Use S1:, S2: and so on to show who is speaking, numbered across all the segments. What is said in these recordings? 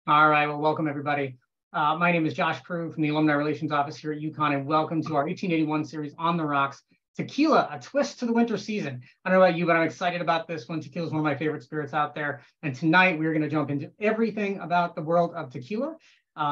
S1: All right, well, welcome everybody. My name is Josh Proulx from the Alumni Relations Office here at UConn, and welcome to our 1881 series on the rocks, Tequila, a twist to the winter season. I don't know about you, but I'm excited about this one. Tequila is one of my favorite spirits out there. And tonight we're going to jump into everything about the world of tequila.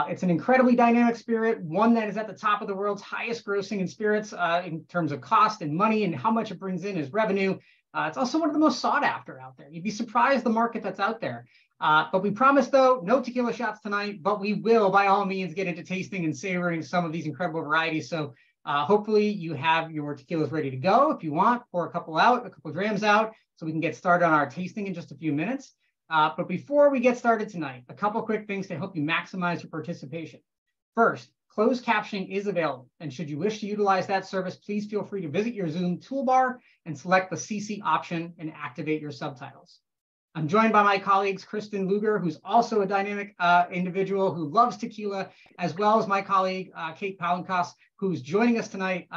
S1: It's an incredibly dynamic spirit, one that is at the top of the world's highest grossing in spirits in terms of cost and money and how much it brings in as revenue. It's also one of the most sought after out there. You'd be surprised the market that's out there. But we promise, though, no tequila shots tonight, but we will, by all means, get into tasting and savoring some of these incredible varieties. So hopefully you have your tequilas ready to go. If you want, pour a couple out, a couple drams out, so we can get started on our tasting in just a few minutes. But before we get started tonight, a couple quick things to help you maximize your participation. First, closed captioning is available. And should you wish to utilize that service, please feel free to visit your Zoom toolbar and select the CC option and activate your subtitles. I'm joined by my colleagues, Kristen Luger, who's also a dynamic individual who loves tequila, as well as my colleague, Kate Palankos, who's joining us tonight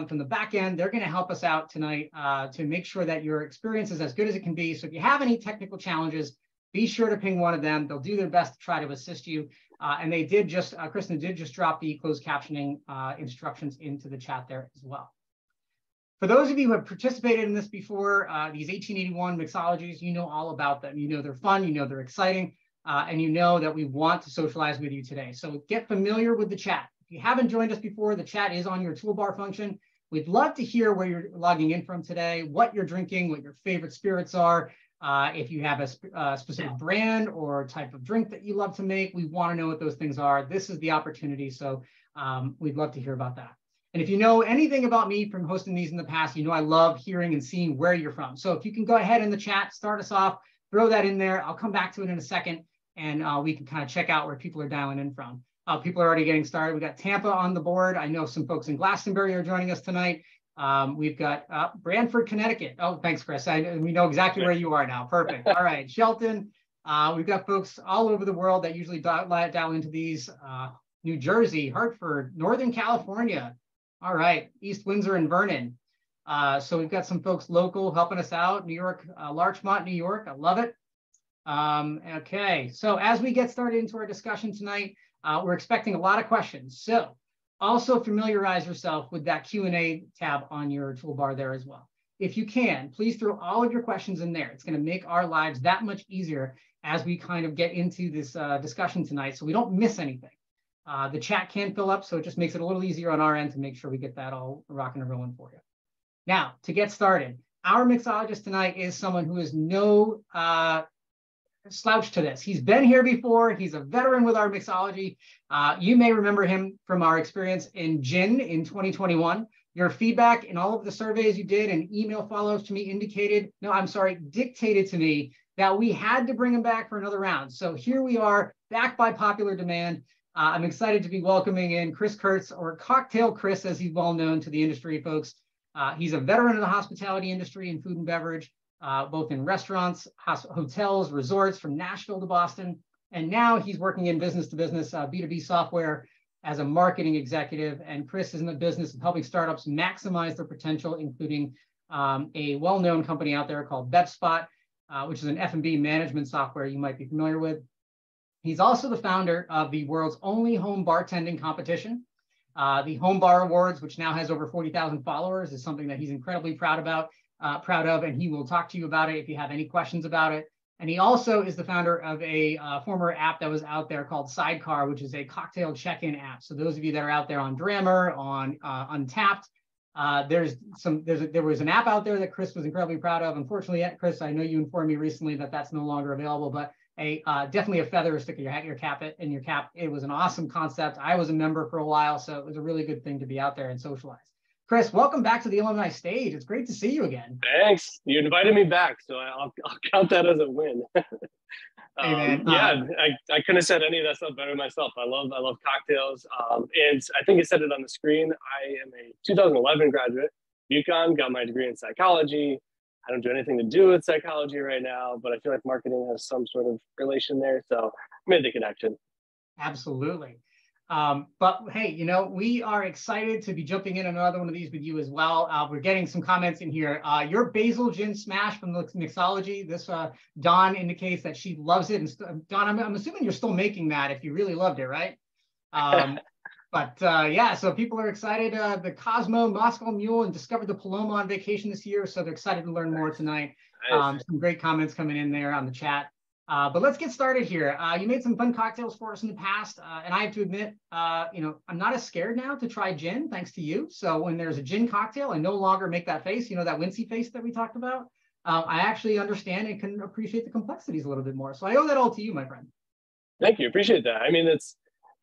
S1: from the back end. They're going to help us out tonight to make sure that your experience is as good as it can be. So if you have any technical challenges, be sure to ping one of them. They'll do their best to try to assist you. And they did just, Kristen did just drop the closed captioning instructions into the chat there as well. For those of you who have participated in this before, these 1881 mixologies, you know all about them. You know they're fun, you know they're exciting, and you know that we want to socialize with you today. So get familiar with the chat. If you haven't joined us before, the chat is on your toolbar function. We'd love to hear where you're logging in from today, what you're drinking, what your favorite spirits are. If you have a specific brand or type of drink that you love to make, we want to know what those things are. This is the opportunity, so we'd love to hear about that. And if you know anything about me from hosting these in the past, you know I love hearing and seeing where you're from. So if you can go ahead in the chat, start us off, throw that in there. I'll come back to it in a second, and we can kind of check out where people are dialing in from. People are already getting started. We got Tampa on the board. I know some folks in Glastonbury are joining us tonight. We've got Branford, Connecticut. Oh, thanks, Chris. We know exactly where you are now. Perfect. All right, Shelton. We've got folks all over the world that usually dial into these. New Jersey, Hartford, Northern California. All right, East Windsor and Vernon. So we've got some folks local helping us out. New York, Larchmont, New York. I love it. Okay, so as we get started into our discussion tonight, we're expecting a lot of questions. So also familiarize yourself with that Q&A tab on your toolbar there as well. If you can, please throw all of your questions in there. It's going to make our lives that much easier as we kind of get into this discussion tonight, so we don't miss anything. The chat can fill up, so it just makes it a little easier on our end to make sure we get that all rocking and rolling for you. Now, to get started, our mixologist tonight is someone who is no slouch to this. He's been here before. He's a veteran with our mixology. You may remember him from our experience in gin in 2021. Your feedback in all of the surveys you did and email follow-ups to me dictated to me that we had to bring him back for another round. So here we are, back by popular demand. I'm excited to be welcoming in Chris Kiertz, or Cocktail Chris, as he's well known to the industry folks. He's a veteran of the hospitality industry and food and beverage, both in restaurants, hotels, resorts, from Nashville to Boston. And now he's working in business-to-business B2B software as a marketing executive. And Chris is in the business of helping startups maximize their potential, including a well-known company out there called BevSpot, which is an F&B management software you might be familiar with. He's also the founder of the world's only home bartending competition. The Home Bar Awards, which now has over 40,000 followers, is something that he's incredibly proud of, and he will talk to you about it if you have any questions about it. And he also is the founder of a former app that was out there called Sidecar, which is a cocktail check-in app. So those of you that are out there on Drammer, on Untapped, there was an app out there that Chris was incredibly proud of. Unfortunately, Chris, I know you informed me recently that that's no longer available, but definitely a feather to stick in your cap. It was an awesome concept. I was a member for a while, so it was a really good thing to be out there and socialize. Chris, welcome back to the Alumni stage. It's great to see you again.
S2: Thanks. You invited me back, so I'll count that as a win.
S1: Hey, man.
S2: Yeah, I couldn't have said any of that stuff better myself. I love cocktails. And I think you said it on the screen. I am a 2011 graduate, UConn, got my degree in psychology. I don't do anything to do with psychology right now, but I feel like marketing has some sort of relation there. So I made the connection.
S1: Absolutely. But hey, we are excited to be jumping in another one of these with you as well. We're getting some comments in here. Your basil gin smash from the Mixology. This Dawn indicates that she loves it. And Dawn, I'm assuming you're still making that if you really loved it, right? But yeah, so people are excited. The Cosmo, Moscow Mule, and discovered the Paloma on vacation this year, so they're excited to learn more tonight. Nice. Some great comments coming in there on the chat. But let's get started here. You made some fun cocktails for us in the past, and I have to admit, I'm not as scared now to try gin, thanks to you. So when there's a gin cocktail, I no longer make that face, that wincy face that we talked about. I actually understand and can appreciate the complexities a little bit more. So I owe that all to you, my friend.
S2: Thank you. Appreciate that. I mean,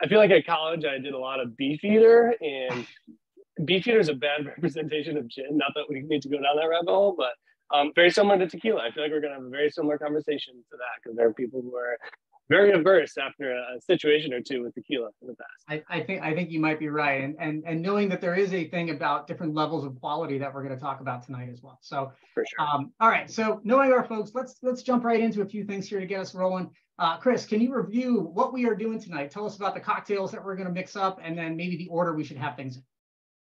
S2: I feel like at college, I did a lot of Beefeater, and Beefeater is a bad representation of gin. Not that we need to go down that rabbit hole, but very similar to tequila. I feel like we're going to have a very similar conversation to that, because there are people who are very averse after a situation or two with tequila in the past.
S1: I think you might be right, and knowing that there is a thing about different levels of quality that we're going to talk about tonight as well. So
S2: for sure.
S1: All right. So knowing our folks, let's jump right into a few things here to get us rolling. Chris, can you review what we are doing tonight? Tell us about the cocktails that we're going to mix up, and then maybe the order we should have things in.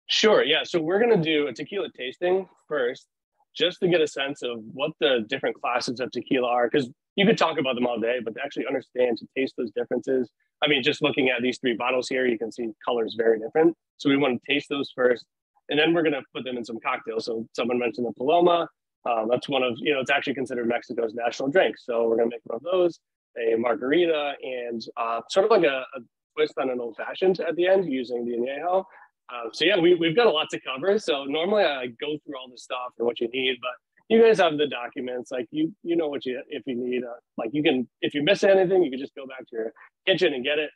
S2: Sure. Yeah. So we're going to do a tequila tasting first, just to get a sense of what the different classes of tequila are, because you could talk about them all day, but to actually understand, to taste those differences. I mean, just looking at these 3 bottles here, you can see colors very different. So we want to taste those first, and then we're going to put them in some cocktails. So someone mentioned the Paloma. That's one of, it's actually considered Mexico's national drink. So we're going to make one of those, a Margarita, and sort of like a twist on an old fashioned at the end using the Anejo. So yeah, we've got a lot to cover. So normally I go through all this stuff and what you need, but you guys have the documents. Like you know what if you need. Like you can, if you miss anything, you can just go back to your kitchen and get it.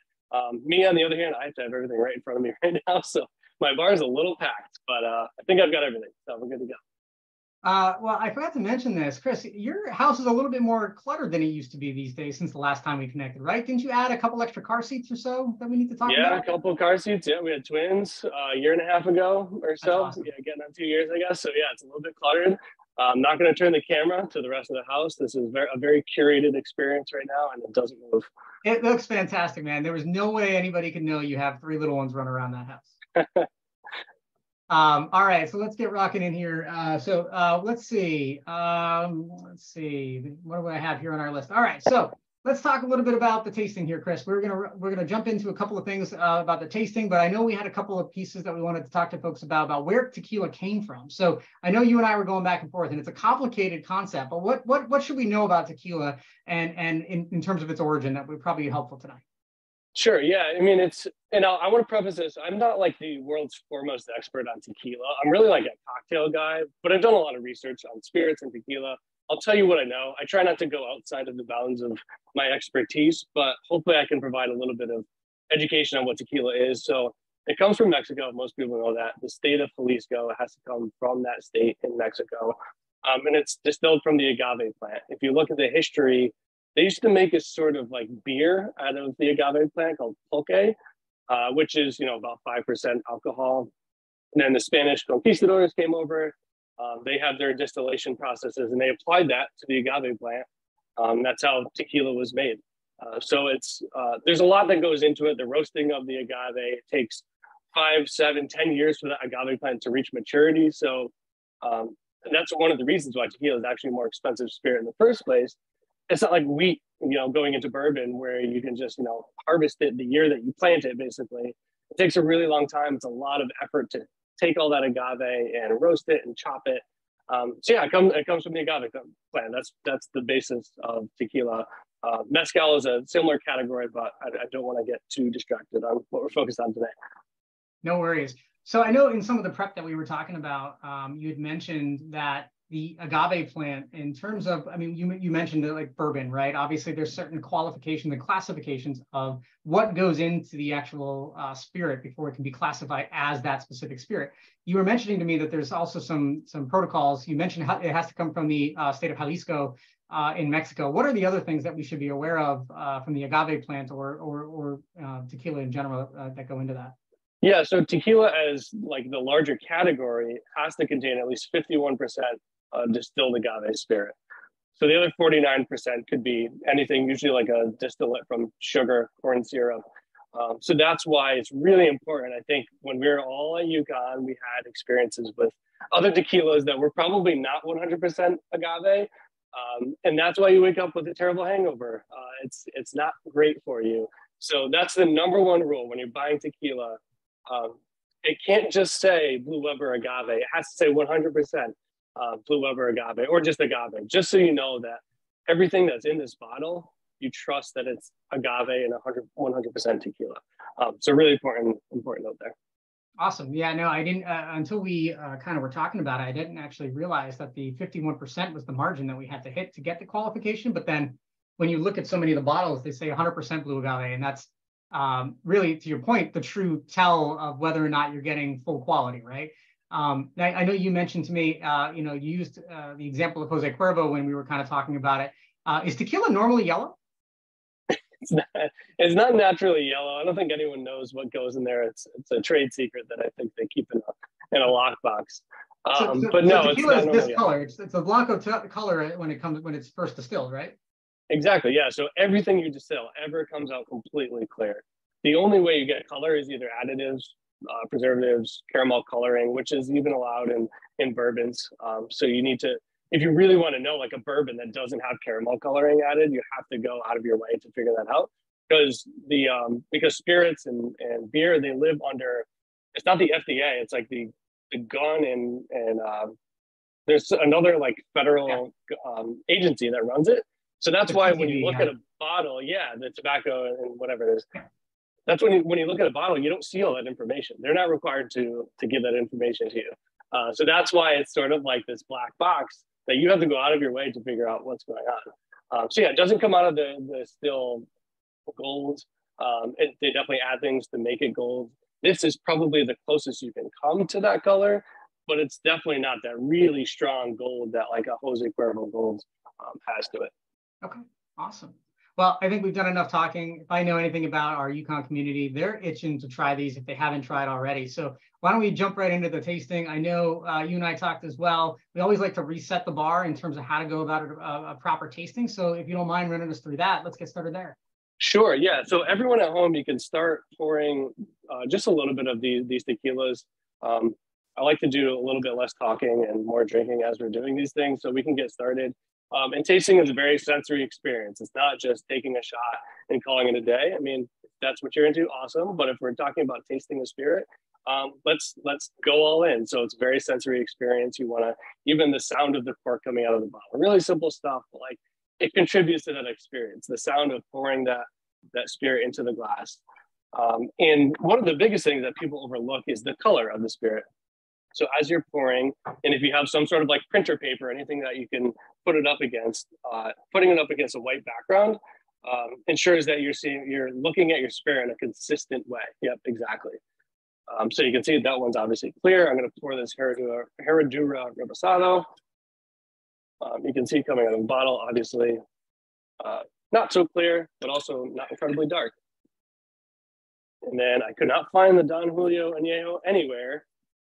S2: Me on the other hand, I have to have everything right in front of me right now. So my bar is a little packed, but I think I've got everything. So we're good to go.
S1: Well, I forgot to mention this, Chris. Your house is a little bit more cluttered than it used to be these days since the last time we connected, right? Didn't you add a couple extra car seats or so that we need to talk about?
S2: Yeah, a couple of car seats. Yeah, we had twins a year and a half ago or so.
S1: Awesome.
S2: Yeah, getting on 2 years, I guess. So yeah, it's a little bit cluttered. I'm not going to turn the camera to the rest of the house. This is a very curated experience right now, and it doesn't move.
S1: It looks fantastic, man. There was no way anybody could know you have 3 little ones running around that house. All right, so let's get rocking in here. Let's see. What do I have here on our list? All right, so let's talk a little bit about the tasting here, Chris. We're gonna jump into a couple of things about the tasting, but I know we had a couple of pieces that we wanted to talk to folks about where tequila came from. So I know you and I were going back and forth, and it's a complicated concept. But what should we know about tequila and in terms of its origin that would probably be helpful tonight?
S2: Sure. Yeah. I mean, I want to preface this. I'm not like the world's foremost expert on tequila. I'm really like a cocktail guy, but I've done a lot of research on spirits and tequila. I'll tell you what I know. I try not to go outside of the bounds of my expertise, but hopefully I can provide a little bit of education on what tequila is. So it comes from Mexico. Most people know that. The state of Jalisco has to come from that state in Mexico. And it's distilled from the agave plant. If you look at the history, they used to make a sort of like beer out of the agave plant called pulque, which is, about 5% alcohol. And then the Spanish conquistadors came over. They had their distillation processes, and they applied that to the agave plant. That's how tequila was made. So there's a lot that goes into it. The roasting of the agave, it takes 5, 7, 10 years for the agave plant to reach maturity. So that's one of the reasons why tequila is actually a more expensive spirit in the first place. It's not like wheat, going into bourbon where you can just, harvest it the year that you plant it, basically. It takes a really long time. It's a lot of effort to take all that agave and roast it and chop it. So yeah, it comes from the agave plant. That's the basis of tequila. Mezcal is a similar category, but I don't want to get too distracted on what we're focused on today.
S1: No worries. So I know in some of the prep that we were talking about, you had mentioned that the agave plant, in terms of, you mentioned it like bourbon, right? Obviously, there's certain qualifications and classifications of what goes into the actual spirit before it can be classified as that specific spirit. You were mentioning to me that there's also some protocols. You mentioned how it has to come from the state of Jalisco in Mexico. What are the other things that we should be aware of from the agave plant or tequila in general that go into that?
S2: Yeah, so tequila as like the larger category has to contain at least 51% distilled agave spirit. So the other 49% could be anything, usually like a distillate from sugar, corn syrup. So that's why it's really important. I think when we were all at UConn, we had experiences with other tequilas that were probably not 100% agave. And that's why you wake up with a terrible hangover. It's not great for you. So that's the number one rule when you're buying tequila. It can't just say Blue Weber agave. It has to say 100% Blue Weber agave or just agave, just so you know that everything that's in this bottle, you trust that it's agave and 100% tequila. So really important note there.
S1: Awesome. Yeah, no, I didn't, until we kind of were talking about it, I didn't actually realize that the 51% was the margin that we had to hit to get the qualification. But then when you look at so many of the bottles, they say 100% blue agave. And that's really, to your point, the true tell of whether or not you're getting full quality, right? I know you mentioned to me, you used the example of Jose Cuervo when we were kind of talking about it. Is tequila normally yellow?
S2: It's not naturally yellow. I don't think anyone knows what goes in there. It's a trade secret that I think they keep in a lockbox. But no,
S1: tequila
S2: it's not
S1: is this color. It's a Blanco color when it's first distilled, right?
S2: Exactly. Yeah. So everything you distill ever comes out completely clear. The only way you get color is either additives, preservatives, caramel coloring, which is even allowed in bourbons. So you need to, if you really want to know, like a bourbon that doesn't have caramel coloring added, you have to go out of your way to figure that out. Because because spirits and beer, they live under, it's not the FDA, it's like the gun and there's another like federal agency that runs it. So that's why when you look at a bottle, the tobacco and whatever it is, that's when you look at a bottle, you don't see all that information. They're not required to give that information to you. So that's why it's sort of like this black box that you have to go out of your way to figure out what's going on. So yeah, it doesn't come out of the still gold. They definitely add things to make it gold. This is probably the closest you can come to that color, but it's definitely not that really strong gold that like a Jose Cuervo gold has to it.
S1: Okay, awesome. Well, I think we've done enough talking. If I know anything about our UConn community, they're itching to try these if they haven't tried already. So why don't we jump right into the tasting? I know you and I talked as well. We always like to reset the bar in terms of how to go about a proper tasting. So if you don't mind running us through that, let's get started there.
S2: Sure, yeah. So everyone at home, you can start pouring just a little bit of these tequilas. I like to do a little bit less talking and more drinking as we're doing these things so we can get started. And tasting is a very sensory experience. It's not just taking a shot and calling it a day. I mean, if that's what you're into, awesome. But if we're talking about tasting a spirit, let's go all in. So it's a very sensory experience. You want to, even the sound of the cork coming out of the bottle, really simple stuff, but like it contributes to that experience, the sound of pouring that spirit into the glass. And one of the biggest things that people overlook is the color of the spirit. So as you're pouring, and if you have some sort of like printer paper, anything that you can put it up against, putting it up against a white background ensures that you're looking at your spirit in a consistent way. Yep, exactly. So you can see that one's obviously clear. I'm going to pour this Herradura Reposado. You can see coming out of the bottle, obviously, not so clear, but also not incredibly dark. And then I could not find the Don Julio Anejo anywhere.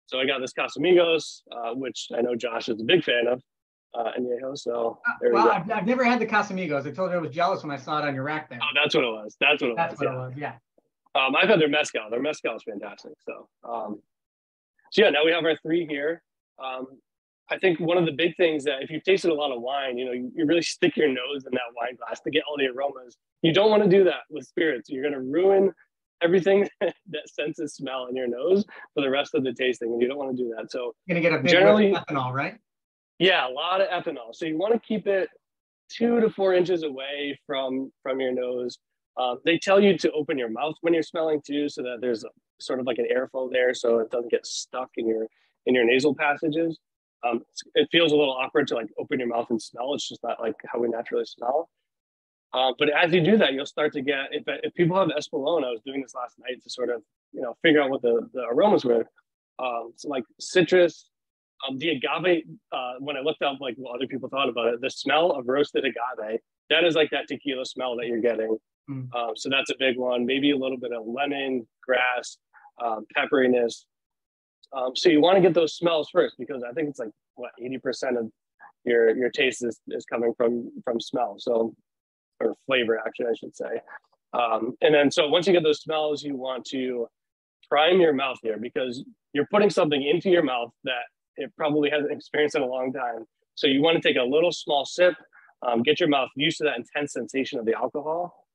S2: So I got this Casamigos, which I know Josh is a big fan of, Anejo. So there we go.
S1: I've never had the Casamigos. I told you I was jealous when I saw it on your rack there.
S2: Oh, that's what it was. That's what it was.
S1: Yeah.
S2: I've had their mezcal. Their mezcal is fantastic. So, yeah, now we have our three here. I think one of the big things that if you've tasted a lot of wine, you really stick your nose in that wine glass to get all the aromas. You don't want to do that with spirits. You're going to ruin everything that senses smell in your nose for the rest of the tasting, and you don't want to do that. So
S1: you're going to get a big generally ethanol, right?
S2: Yeah, a lot of ethanol. So you want to keep it 2 to 4 inches away from your nose. They tell you to open your mouth when you're smelling too, so that there's sort of like an airflow there, so it doesn't get stuck in your nasal passages. It feels a little awkward to like open your mouth and smell. It's just not like how we naturally smell. But as you do that, you'll start to get, if people have Espolón, I was doing this last night to sort of, figure out what the aromas were. So like citrus, the agave, when I looked up like what other people thought about it, the smell of roasted agave, that is like that tequila smell that you're getting. So that's a big one. Maybe a little bit of lemon, grass, pepperiness. So you want to get those smells first, because I think it's like, 80% of your taste is coming from smell. So, or flavor, actually, I should say. And then, so once you get those smells, you want to prime your mouth here, because you're putting something into your mouth that it probably hasn't experienced in a long time. So you want to take a little small sip, get your mouth used to that intense sensation of the alcohol.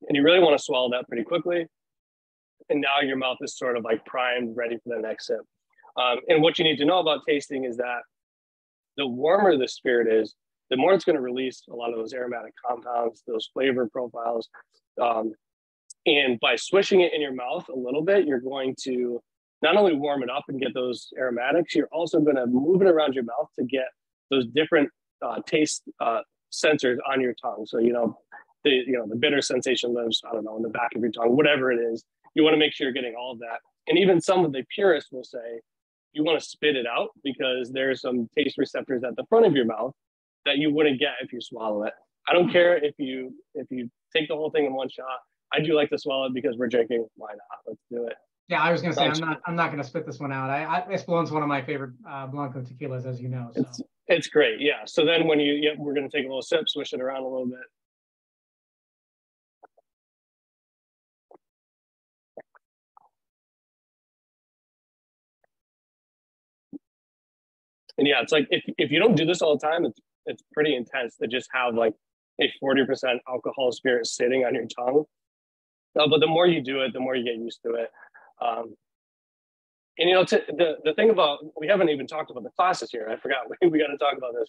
S2: And you really want to swallow that pretty quickly. And now your mouth is sort of like primed, ready for the next sip. And what you need to know about tasting is that the warmer the spirit is, the more it's going to release a lot of those aromatic compounds, those flavor profiles. And by swishing it in your mouth a little bit, you're going to not only warm it up and get those aromatics, you're also going to move it around your mouth to get those different taste sensors on your tongue. So, the bitter sensation lives, I don't know, in the back of your tongue, whatever it is. You want to make sure you're getting all of that. And even some of the purists will say, you want to spit it out because there's some taste receptors at the front of your mouth that you wouldn't get if you swallow it. I don't care if you take the whole thing in one shot. I do like to swallow it because we're drinking. Why not? Let's do it.
S1: Yeah, I was gonna say I'm not gonna spit this one out. Espolón's one of my favorite Blanco tequilas, as you know. So.
S2: It's great, yeah. So then when we're gonna take a little sip, swish it around a little bit. And yeah, it's like if you don't do this all the time, it's pretty intense to just have like a 40% alcohol spirit sitting on your tongue. But the more you do it, the more you get used to it. And the thing about, we haven't even talked about the classes here. I forgot, we got to talk about this.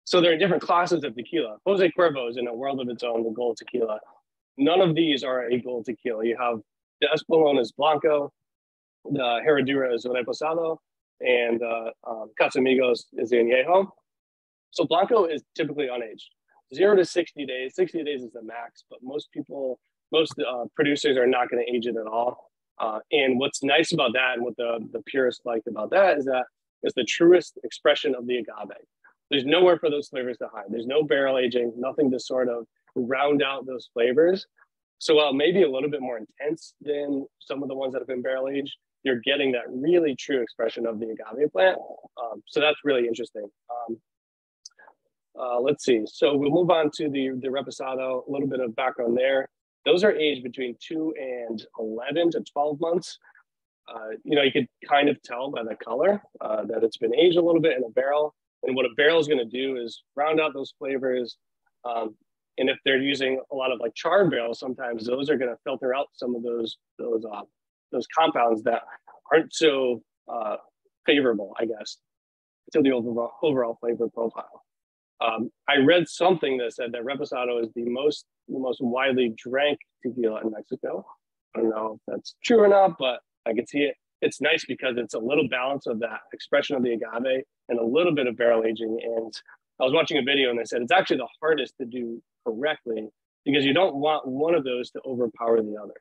S2: So there are different classes of tequila. Jose Cuervo is in a world of its own, the gold tequila. None of these are a gold tequila. You have the Espolón is Blanco, the Herradura is Reposado, and Casamigos is the Anejo. So Blanco is typically unaged, 0 to 60 days. 60 days is the max, but most producers are not going to age it at all. And what's nice about that, and what the purists liked about that, is that it's the truest expression of the agave. There's nowhere for those flavors to hide. There's no barrel aging, nothing to sort of round out those flavors. So while maybe a little bit more intense than some of the ones that have been barrel aged, you're getting that really true expression of the agave plant. So that's really interesting. Let's see. So we'll move on to the Reposado, a little bit of background there. Those are aged between 2 and 11 to 12 months. You could kind of tell by the color that it's been aged a little bit in a barrel. And what a barrel is going to do is round out those flavors. And if they're using a lot of like charred barrels, sometimes those are going to filter out some of those compounds that aren't so favorable, I guess, to the overall flavor profile. I read something that said that Reposado is the most widely drank tequila in Mexico. I don't know if that's true or not, but I can see it. It's nice because it's a little balance of that expression of the agave and a little bit of barrel aging. And I was watching a video and they said it's actually the hardest to do correctly because you don't want one of those to overpower the other.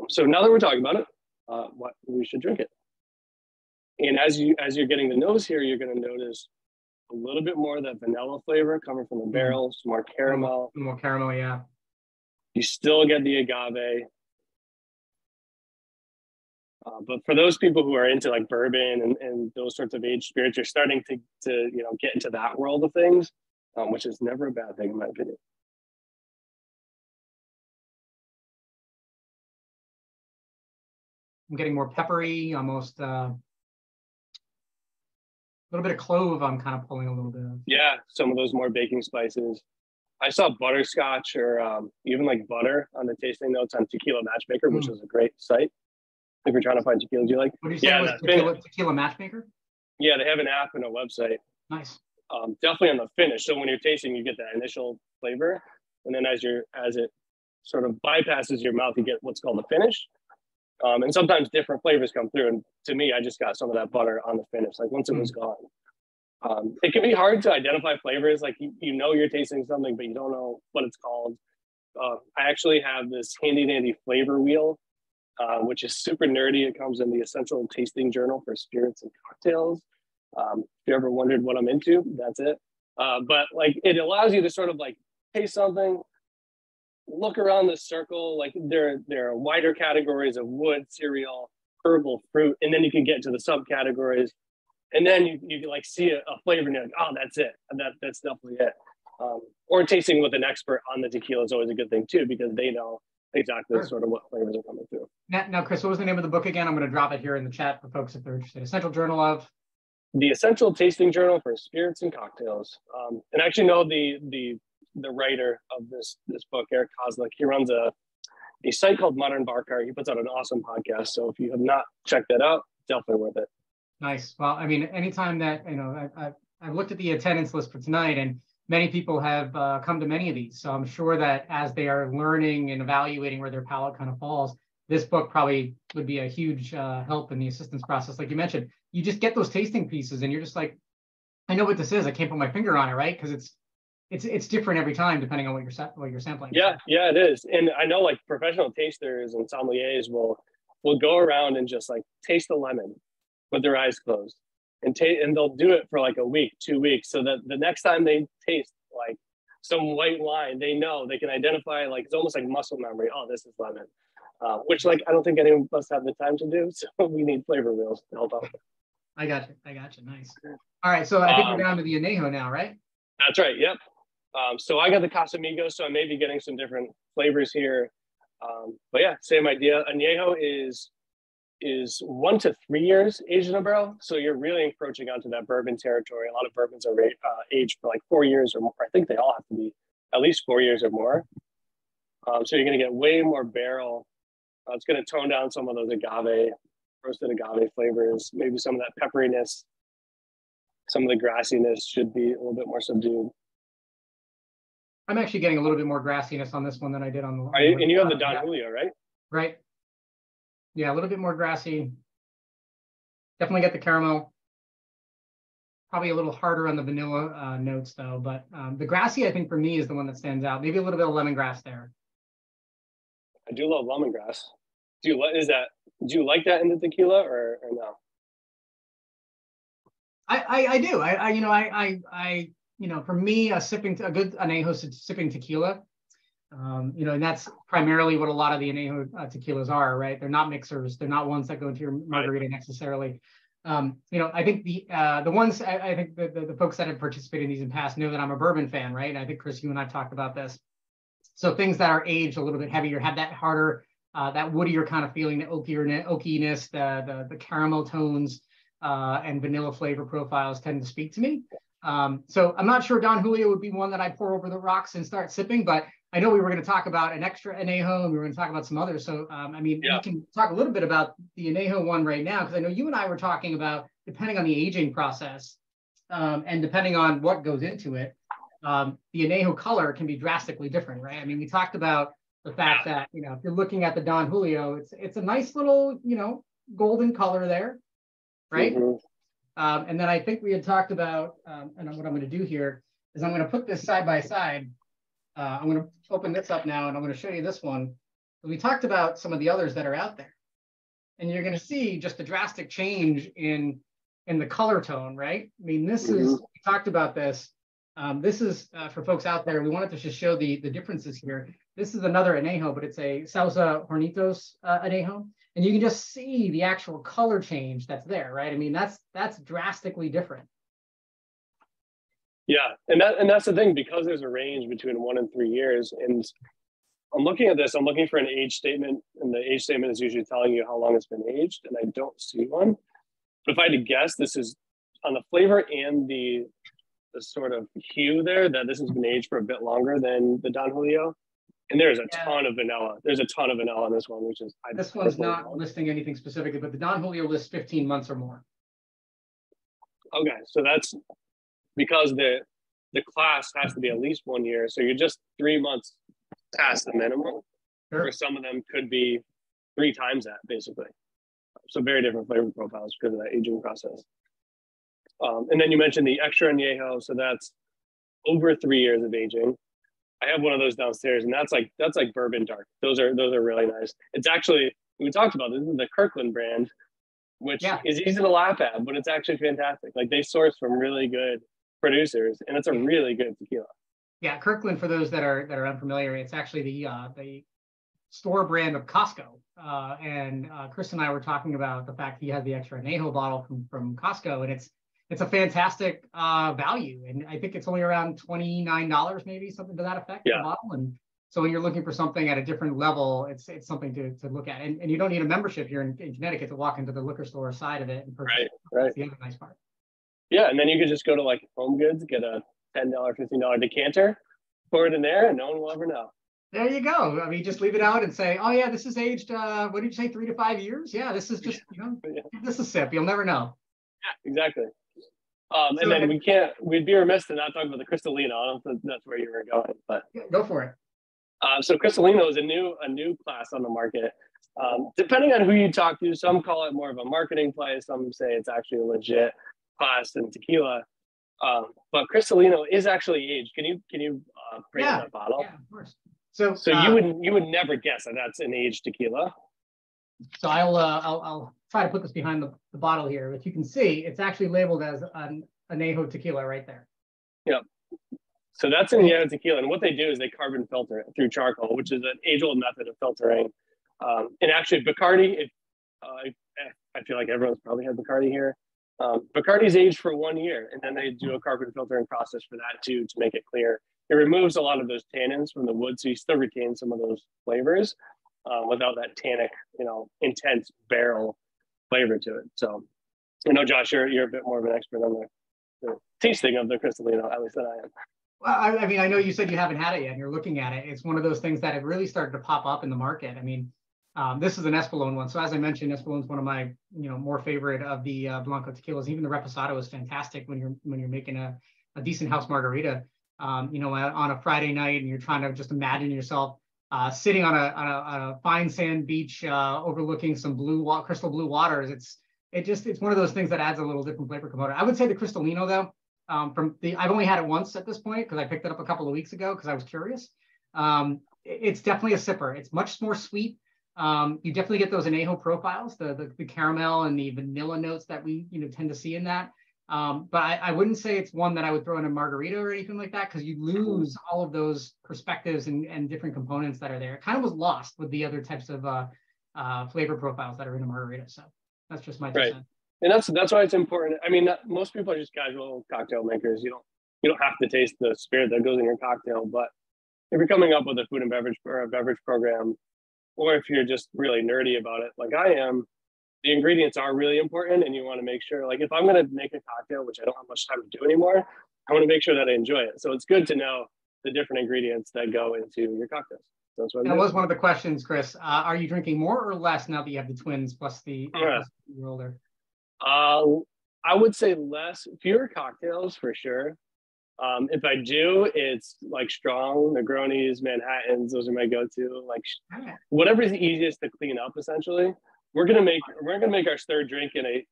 S2: So now that we're talking about it, we should drink it. And as you're getting the nose here, you're going to notice a little bit more of that vanilla flavor coming from the barrel, some more caramel.
S1: More caramel, yeah.
S2: You still get the agave. But for those people who are into like bourbon and those sorts of aged spirits, you're starting to get into that world of things, which is never a bad thing in my opinion.
S1: I'm getting more peppery, almost a little bit of clove. I'm kind of pulling a little bit of.
S2: Yeah, some of those more baking spices. I saw butterscotch or even like butter on the tasting notes on Tequila Matchmaker, which is a great site if you're trying to find tequilas you like.
S1: What did you say it was Tequila Matchmaker?
S2: Yeah, they have an app and a website.
S1: Nice.
S2: Definitely on the finish. So when you're tasting, you get that initial flavor, and then as it sort of bypasses your mouth, you get what's called the finish. And sometimes different flavors come through. And to me, I just got some of that butter on the finish. Like once it was gone. It can be hard to identify flavors. Like you're tasting something, but you don't know what it's called. I actually have this handy dandy flavor wheel, which is super nerdy. It comes in the Essential Tasting Journal for Spirits and Cocktails. If you ever wondered what I'm into, that's it. But like it allows you to sort of like taste something, look around the circle. Like there are wider categories of wood, cereal, herbal, fruit, and then you can get to the subcategories. And then you like see a flavor and you're like, oh, that's it. And that's definitely it. Or tasting with an expert on the tequila is always a good thing too, because they know exactly
S1: Sure.
S2: sort of what flavors are coming through.
S1: Now, Chris, what was the name of the book again? I'm going to drop it here in the chat for folks if they're interested. Essential Journal of?
S2: The Essential Tasting Journal for Spirits and Cocktails. And I actually know the writer of this book, Eric Kozlik. He runs a site called Modern Bar Cart. He puts out an awesome podcast. So if you have not checked that out, definitely worth it.
S1: Nice. Well, I mean, anytime that, I've looked at the attendance list for tonight, and many people have come to many of these. So I'm sure that as they are learning and evaluating where their palate kind of falls, this book probably would be a huge help in the assistance process. Like you mentioned, you just get those tasting pieces and you're just like, I know what this is. I can't put my finger on it, right? Because it's different every time depending on what you're sampling.
S2: Yeah, it is. And I know like professional tasters and sommeliers will go around and just like taste the lemon with their eyes closed, and they'll do it for like a week, 2 weeks, so that the next time they taste like some white wine, they know they can identify, like it's almost like muscle memory. Oh, this is lemon. Which like I don't think anyone of us have the time to do, so we need flavor wheels to help out.
S1: I got you. Nice. All right, so I think we're down to the Anejo now, right?
S2: That's right. Yep. So I got the Casamigos, so I may be getting some different flavors here. But yeah, same idea. Anejo is 1 to 3 years aged in a barrel, so you're really encroaching onto that bourbon territory. A lot of bourbons are aged for like 4 years or more. I think they all have to be at least 4 years or more. So you're going to get way more barrel. It's going to tone down some of those roasted agave flavors. Maybe some of that pepperiness, some of the grassiness should be a little bit more subdued.
S1: I'm actually getting a little bit more grassiness on this one than I did on the.
S2: And you have the Don Julio, right?
S1: Right. Yeah, a little bit more grassy. Definitely get the caramel. Probably a little harder on the vanilla notes though, but the grassy I think for me is the one that stands out. Maybe a little bit of lemongrass there.
S2: I do love lemongrass. Do you like that in the tequila or no?
S1: I do. For me, a good Anejo sipping tequila, and that's primarily what a lot of the Anejo tequilas are, right? They're not mixers. They're not ones that go into your margarita necessarily. I think the ones, I think the folks that have participated in these in the past know that I'm a bourbon fan, right? And I think, Chris, you and I have talked about this. So things that are aged a little bit heavier, have that harder, that woodier kind of feeling, the oakiness, the caramel tones, and vanilla flavor profiles tend to speak to me. So I'm not sure Don Julio would be one that I pour over the rocks and start sipping, but I know we were going to talk about an extra Anejo and we were going to talk about some others. So, we can talk a little bit about the Anejo one right now, because I know you and I were talking about, depending on the aging process and depending on what goes into it, the Anejo color can be drastically different, right? I mean, we talked about the fact that, if you're looking at the Don Julio, it's a nice little, golden color there, right? Mm-hmm. And then I think we had talked about, and what I'm going to do here is I'm going to put this side by side. I'm going to open this up now, and I'm going to show you this one. We talked about some of the others that are out there, and you're going to see just a drastic change in the color tone, right? I mean, this is, we talked about this. This is for folks out there. We wanted to just show the differences here. This is another Anejo, but it's a Sauza Hornitos Anejo. And you can just see the actual color change that's there, right? I mean, that's drastically different.
S2: Yeah, and that's the thing, because there's a range between 1 and 3 years. And I'm looking at this, I'm looking for an age statement, and the age statement is usually telling you how long it's been aged, and I don't see one. But if I had to guess, this is on the flavor and the sort of hue there, that this has been aged for a bit longer than the Don Julio. And there's a ton of vanilla. There's a ton of vanilla in this one, which is...
S1: This one's not listing anything specifically, but the Don Julio lists 15 months or more.
S2: Okay, so that's because the CLAS has to be at least 1 year. So you're just 3 months past the minimum. Sure. Or some of them could be 3 times that, basically. So very different flavor profiles because of that aging process. And then you mentioned the extra añejo. So that's over 3 years of aging. I have one of those downstairs, and that's like bourbon dark. Those are really nice. It's actually, we talked about this is the Kirkland brand, which is easy to laugh at, but it's actually fantastic. Like, they source from really good producers, and it's a really good tequila.
S1: Yeah, Kirkland, for those that are unfamiliar, it's actually the store brand of Costco. And Chris and I were talking about the fact he had the extra Anejo bottle from Costco, and it's a fantastic value. And I think it's only around $29, maybe something to that effect,
S2: Yeah.
S1: per bottle. And so when you're looking for something at a different level, it's something to look at. And you don't need a membership here in Connecticut to walk into the liquor store side of it and purchase.
S2: Right.
S1: That's the other nice part.
S2: Yeah, and then you could just go to like Home Goods, get a $10, $15 decanter, pour it in there, and no one will ever know.
S1: There you go. I mean, just leave it out and say, oh yeah, this is aged, what did you say, 3 to 5 years? Yeah, this is just, give this a sip. You'll never know.
S2: Yeah, exactly. And then we'd be remiss to not talk about the Cristalino. I don't think that's where you were going, but.
S1: Yeah, go for it.
S2: So Cristalino is a new class on the market. Depending on who you talk to, some call it more of a marketing play. Some say it's actually a legit class in tequila. But Cristalino is actually aged. Can you bring up that bottle?
S1: Yeah, of course. So
S2: you would never guess that that's an aged tequila.
S1: So I'll try to put this behind the bottle here. But you can see it's actually labeled as an Anejo tequila right there.
S2: Yep. So that's an Anejo tequila, and what they do is they carbon filter it through charcoal, which is an age-old method of filtering. And actually, Bacardi, I feel like everyone's probably had Bacardi here. Bacardi's aged for 1 year, and then they do a carbon filtering process for that too to make it clear. It removes a lot of those tannins from the wood, so you still retain some of those flavors without that tannic, intense barrel flavor to it. So, I know, Josh, you're a bit more of an expert on the tasting of the Cristalino, at least than I am.
S1: Well, I mean, I know you said you haven't had it yet, and you're looking at it. It's one of those things that have really started to pop up in the market. I mean, this is an Espolón one. So as I mentioned, Espolón is one of my, more favorite of the Blanco tequilas. Even the Reposado is fantastic when you're making a decent house margarita. On a Friday night, and you're trying to just imagine yourself sitting on a fine sand beach overlooking some crystal blue waters. It's one of those things that adds a little different flavor component. I would say the Cristalino though, I've only had it once at this point because I picked it up a couple of weeks ago because I was curious. It's definitely a sipper. It's much more sweet. You definitely get those Anejo profiles, the caramel and the vanilla notes that we tend to see in that. But I wouldn't say it's one that I would throw in a margarita or anything like that because you lose all of those perspectives and different components that are there. It kind of was lost with the other types of flavor profiles that are in a margarita. So that's just my 2 cents.
S2: And that's why it's important. I mean, most people are just casual cocktail makers. You don't have to taste the spirit that goes in your cocktail. But if you're coming up with a food and beverage or a beverage program, or if you're just really nerdy about it, like I am, the ingredients are really important, and you want to make sure, like if I'm going to make a cocktail, which I don't have much time to do anymore, I want to make sure that I enjoy it. So it's good to know the different ingredients that go into your cocktails. So that's what
S1: that was one of the questions, Chris. Are you drinking more or less now that you have the twins plus the you're older?
S2: I would say less, fewer cocktails for sure. If I do, it's like strong Negronis, Manhattans. Those are my go-to. Like whatever is easiest to clean up. Essentially, we're gonna make our stir drink in a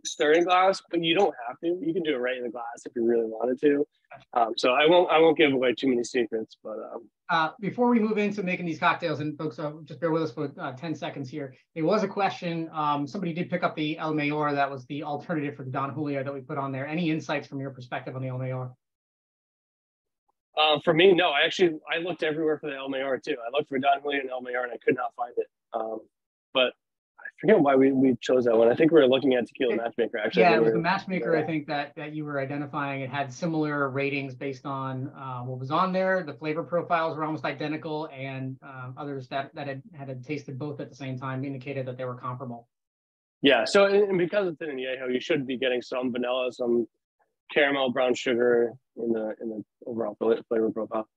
S2: stirring glass, but you don't have to. You can do it right in the glass if you really wanted to. So I won't give away too many secrets. But
S1: before we move into making these cocktails, and folks, just bear with us for 10 seconds here. There was a question. Somebody did pick up the El Mayor. That was the alternative for the Don Julio that we put on there. Any insights from your perspective on the El Mayor?
S2: For me, no. I looked everywhere for the El Mayor too. I looked for Don Julio and El Mayor, and I could not find it. But I forget why we chose that one. I think we were looking at Tequila Matchmaker, actually.
S1: Yeah, it was the Matchmaker, I think, that you were identifying. It had similar ratings based on what was on there. The flavor profiles were almost identical, and others that had tasted both at the same time indicated that they were comparable.
S2: Yeah, so and because it's in an Anejo, you should be getting some vanilla, some caramel, brown sugar in the overall flavor profile.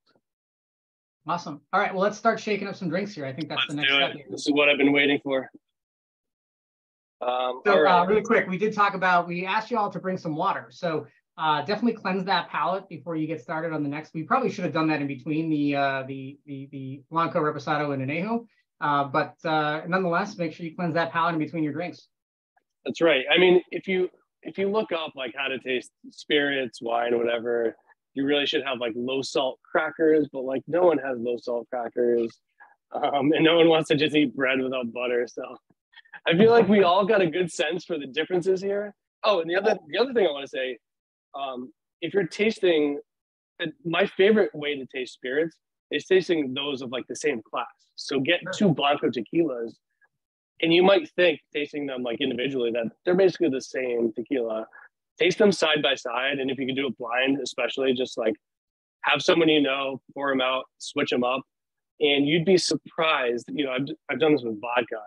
S1: Awesome. All right, well, let's start shaking up some drinks here. I think that's the next step here.
S2: This is what I've been waiting for.
S1: Really quick, we asked you all to bring some water. So definitely cleanse that palate before you get started on the next. We probably should have done that in between the Blanco, Reposado, and Anejo. But nonetheless, make sure you cleanse that palate in between your drinks.
S2: That's right. I mean, if you look up like how to taste spirits, wine, whatever, you really should have like low salt crackers, but like no one has low salt crackers. And no one wants to just eat bread without butter. So I feel like we all got a good sense for the differences here. Oh, and the other thing I want to say, if you're tasting, my favorite way to taste spirits is tasting those of like the same class. So get 2 Blanco tequilas, and you might think tasting them like individually that they're basically the same tequila. taste them side by side. And if you can do it blind, especially, just like have someone you know, pour them out, switch them up. And you'd be surprised, you know, I've done this with vodka,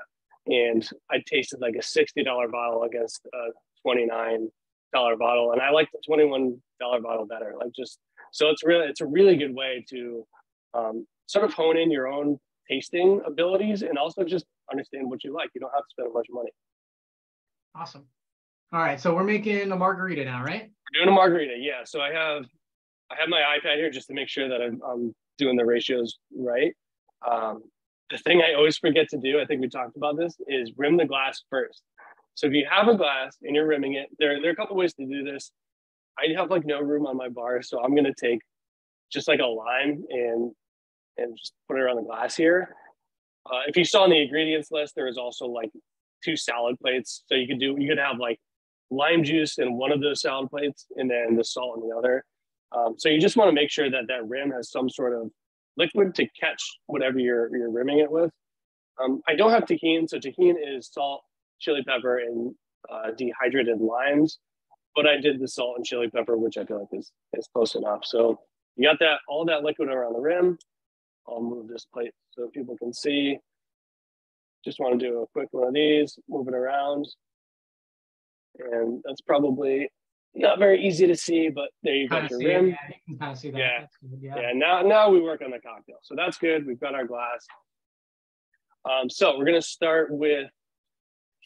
S2: and I tasted like a $60 bottle against a $29 bottle. And I like the $21 bottle better. Like, just, so it's a really good way to sort of hone in your own tasting abilities and also just understand what you like. You don't have to spend a bunch of money.
S1: Awesome. All right, so we're making a margarita now, right?
S2: We're doing a margarita, yeah. So I have my iPad here just to make sure that I'm doing the ratios right. The thing I always forget to do, I think we talked about this, is rim the glass first. So if you have a glass and you're rimming it, there are a couple ways to do this. I have like no room on my bar, so I'm gonna take just like a lime and just put it around the glass here. If you saw on the ingredients list, there is also like 2 salad plates. So you could have like lime juice in one of those salad plates and then the salt in the other. So you just want to make sure that that rim has some sort of liquid to catch whatever you're rimming it with. I don't have tahini, so tahini is salt, chili pepper, and dehydrated limes. But I did the salt and chili pepper, which I feel like is close enough. So you got all that liquid around the rim. I'll move this plate so people can see. Just want to do a quick one of these, move it around. And that's probably not very easy to see, but there you go, your rim.
S1: Yeah, you can kind of see that.
S2: Yeah.
S1: That's good, yeah.
S2: Yeah, now we work on the cocktail. So that's good. We've got our glass. So we're going to start with,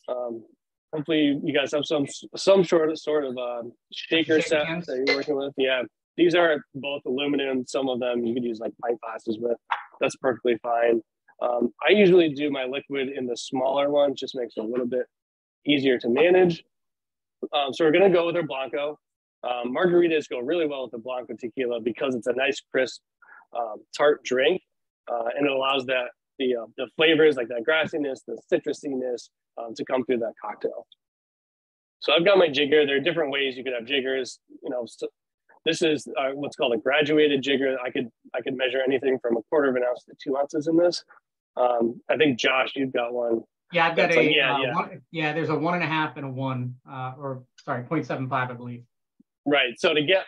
S2: hopefully you guys have some sort of shaker set that you're working with. Yeah, these are both aluminum. Some of them you could use like pint glasses with. That's perfectly fine. I usually do my liquid in the smaller one, just makes it a little bit easier to manage. So we're going to go with our Blanco. Margaritas go really well with the Blanco tequila because it's a nice, crisp, tart drink. And it allows the flavors like that grassiness, the citrusiness to come through that cocktail. So I've got my jigger. There are different ways you could have jiggers. You know, so this is what's called a graduated jigger. I could measure anything from 1/4 of an ounce to 2 ounces in this. I think Josh, you've got one.
S1: Yeah, I've got there's a 1.5 and a 1, 0.75, I believe. Right.
S2: So to get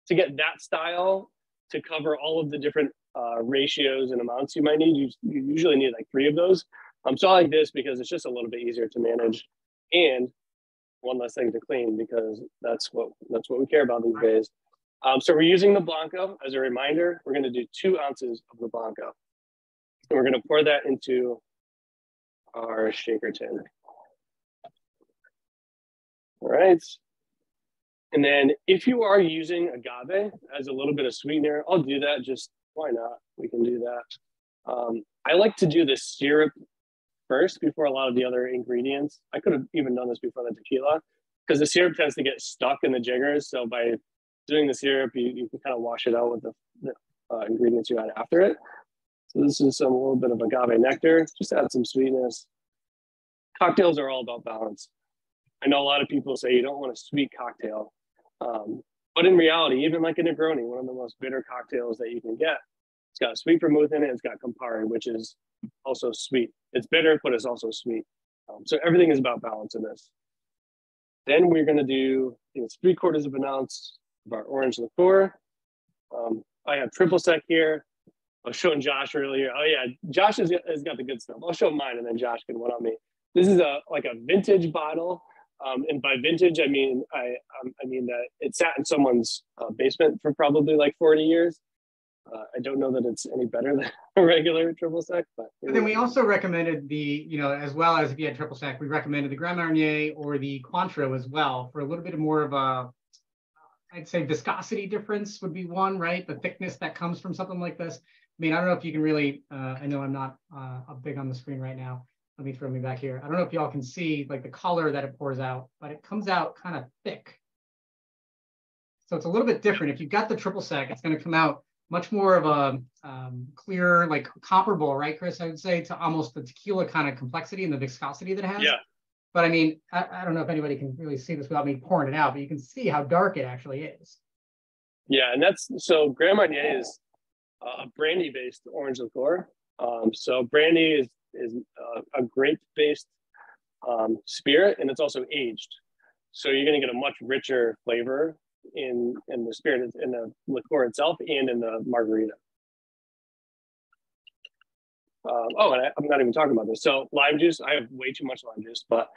S2: that style to cover all of the different ratios and amounts you might need, you usually need like 3 of those. So I like this because it's just a little bit easier to manage and one less thing to clean, because that's what we care about these days. So we're using the Blanco. As a reminder, we're going to do 2 ounces of the Blanco. And we're going to pour that into our shaker tin. All right. And then if you are using agave as a little bit of sweetener, I'll do that. Just why not? We can do that. I like to do the syrup first before a lot of the other ingredients. I could have even done this before the tequila because the syrup tends to get stuck in the jiggers. So by doing the syrup, you can kind of wash it out with the ingredients you add after it. So this is a little bit of agave nectar, just add some sweetness. Cocktails are all about balance. I know a lot of people say you don't want a sweet cocktail, but in reality, even like a Negroni, one of the most bitter cocktails that you can get, it's got sweet vermouth in it, it's got Campari, which is also sweet. It's bitter, but it's also sweet. So everything is about balance in this. Then we're gonna do 3/4 of an ounce of our orange liqueur. I have triple sec here. I was showing Josh earlier. Oh yeah, Josh has got the good stuff. I'll show mine and then Josh can one on me. This is like a vintage bottle. And by vintage, I mean that it sat in someone's basement for probably like 40 years. I don't know that it's any better than a regular triple sec, but.
S1: And then we also recommended as well as if you had triple sec, we recommended the Grand Marnier or the Cointreau as well for a little bit more of a, I'd say viscosity difference would be one, right? The thickness that comes from something like this. I mean, I don't know if you can really, I know I'm not big on the screen right now. Let me throw me back here. I don't know if y'all can see like the color that it pours out, but it comes out kind of thick. So it's a little bit different. If you've got the triple sec, it's going to come out much more of a clear, like comparable, right, Chris? I would say to almost the tequila kind of complexity and the viscosity that it has.
S2: Yeah.
S1: But I mean, I don't know if anybody can really see this without me pouring it out, but you can see how dark it actually is.
S2: Yeah, and so Grand Marnier is a brandy-based orange liqueur. So brandy is a grape-based spirit, and it's also aged. So you're going to get a much richer flavor in the spirit, in the liqueur itself, and in the margarita. And I'm not even talking about this. So lime juice, I have way too much lime juice, but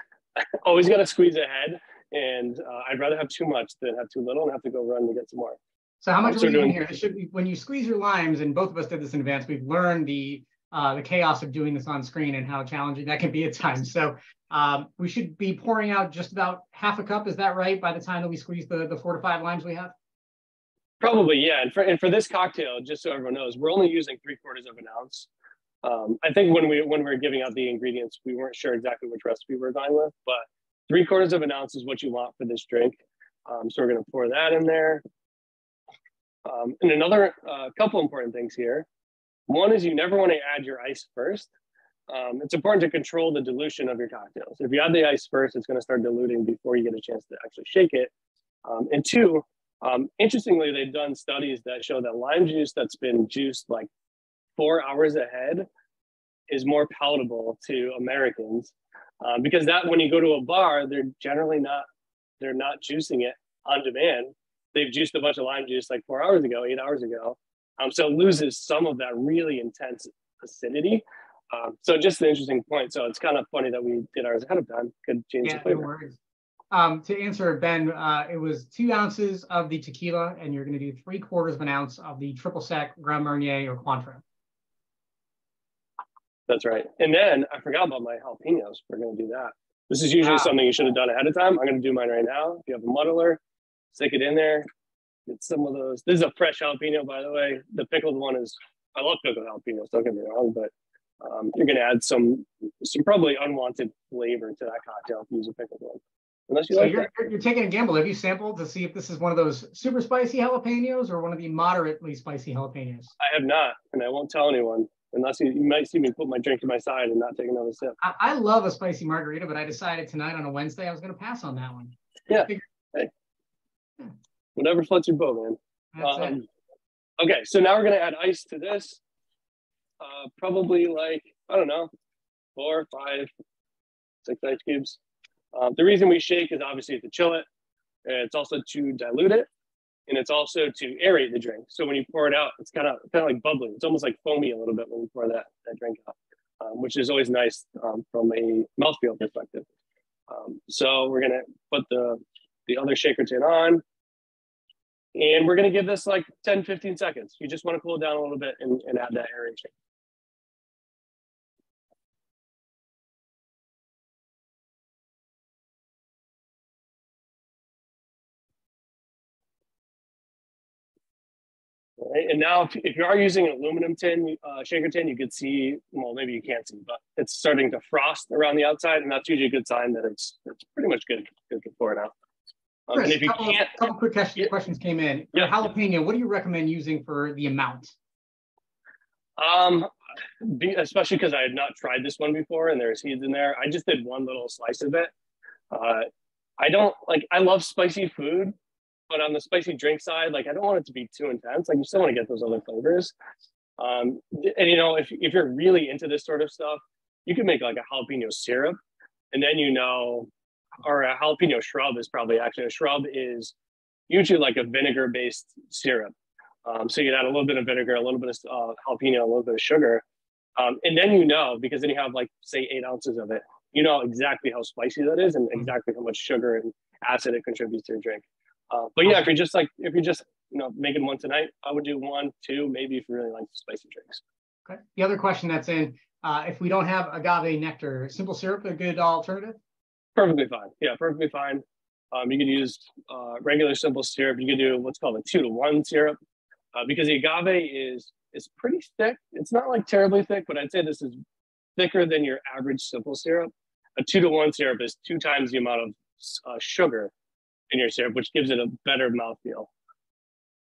S2: always got to squeeze ahead. And I'd rather have too much than have too little and have to go run to get some more.
S1: So how much are we doing here? This should be, when you squeeze your limes, and both of us did this in advance, we've learned the chaos of doing this on screen and how challenging that can be at times. So we should be pouring out just about half a cup. Is that right? By the time that we squeeze the 4 to 5 limes we have?
S2: Probably, yeah. And for this cocktail, just so everyone knows, we're only using 3/4 of an ounce. I think when we were giving out the ingredients, we weren't sure exactly which recipe we were going with, but 3/4 of an ounce is what you want for this drink. So we're going to pour that in there. And another couple important things here. One is you never want to add your ice first. It's important to control the dilution of your cocktails. If you add the ice first, it's going to start diluting before you get a chance to actually shake it. And two, interestingly, they've done studies that show that lime juice that's been juiced like 4 hours ahead is more palatable to Americans, because that when you go to a bar, they're not juicing it on demand. They've juiced a bunch of lime juice like 4 hours ago, 8 hours ago. So it loses some of that really intense acidity. So just an interesting point. So it's kind of funny that we did ours ahead of time. Could change the flavor.
S1: No worries. To answer Ben, it was 2 ounces of the tequila, and you're going to do 3/4 of an ounce of the triple sec Grand Marnier or Cointreau.
S2: That's right. And then I forgot about my jalapenos. We're going to do that. This is usually something you should have done ahead of time. I'm going to do mine right now. If you have a muddler, stick it in there. Get some of those. This is a fresh jalapeno, by the way. The pickled one is, I love pickled jalapenos, don't get me wrong, but you're going to add some probably unwanted flavor to that cocktail if you use a pickled one. Unless you
S1: so
S2: like
S1: you're taking a gamble. Have you sampled to see if this is one of those super spicy jalapenos or one of the moderately spicy jalapenos?
S2: I have not, and I won't tell anyone. Unless you might see me put my drink to my side and not take another sip.
S1: I love a spicy margarita, but I decided tonight on a Wednesday I was going to pass on that one.
S2: Yeah. Hey. Whatever floats your boat, man.
S1: That's it.
S2: Okay, so now we're going to add ice to this. Probably like, I don't know, 4, 5, 6 ice cubes. The reason we shake is obviously to chill it. It's also to dilute it. And it's also to aerate the drink. So when you pour it out, it's kind of like bubbling. It's almost like foamy a little bit when you pour that drink out, which is always nice from a mouthfeel perspective. So we're gonna put the other shaker tin on, and we're gonna give this like 10, 15 seconds. You just want to cool it down a little bit and add that aeration. Right. And now if you are using an aluminum tin, shaker tin, you could see, well, maybe you can't see, but it's starting to frost around the outside, and that's usually a good sign that it's pretty much good to pour it out.
S1: Chris,
S2: and if you
S1: a couple quick questions came in. For jalapeno, what do you recommend using for the amount?
S2: Especially because I had not tried this one before and there's seeds in there. I just did one little slice of it. I love spicy food, but on the spicy drink side, like I don't want it to be too intense. Like you still want to get those other flavors. And you know, if you're really into this sort of stuff, you can make like a jalapeno syrup, and then or a jalapeno shrub is probably actually a shrub is usually like a vinegar-based syrup. So you add a little bit of vinegar, a little bit of jalapeno, a little bit of sugar, and then because then you have like say 8 ounces of it. You know exactly how spicy that is and exactly how much sugar and acid it contributes to your drink. But yeah, if you're just making one tonight, I would do 1, 2, maybe if you really like spicy drinks.
S1: Okay. The other question that's in, if we don't have agave nectar, simple syrup a good alternative?
S2: Perfectly fine. Yeah, perfectly fine. You could use regular simple syrup. You could do what's called a 2-to-1 syrup because the agave is pretty thick. It's not like terribly thick, but I'd say this is thicker than your average simple syrup. A 2-to-1 syrup is 2 times the amount of sugar in your syrup, which gives it a better mouthfeel.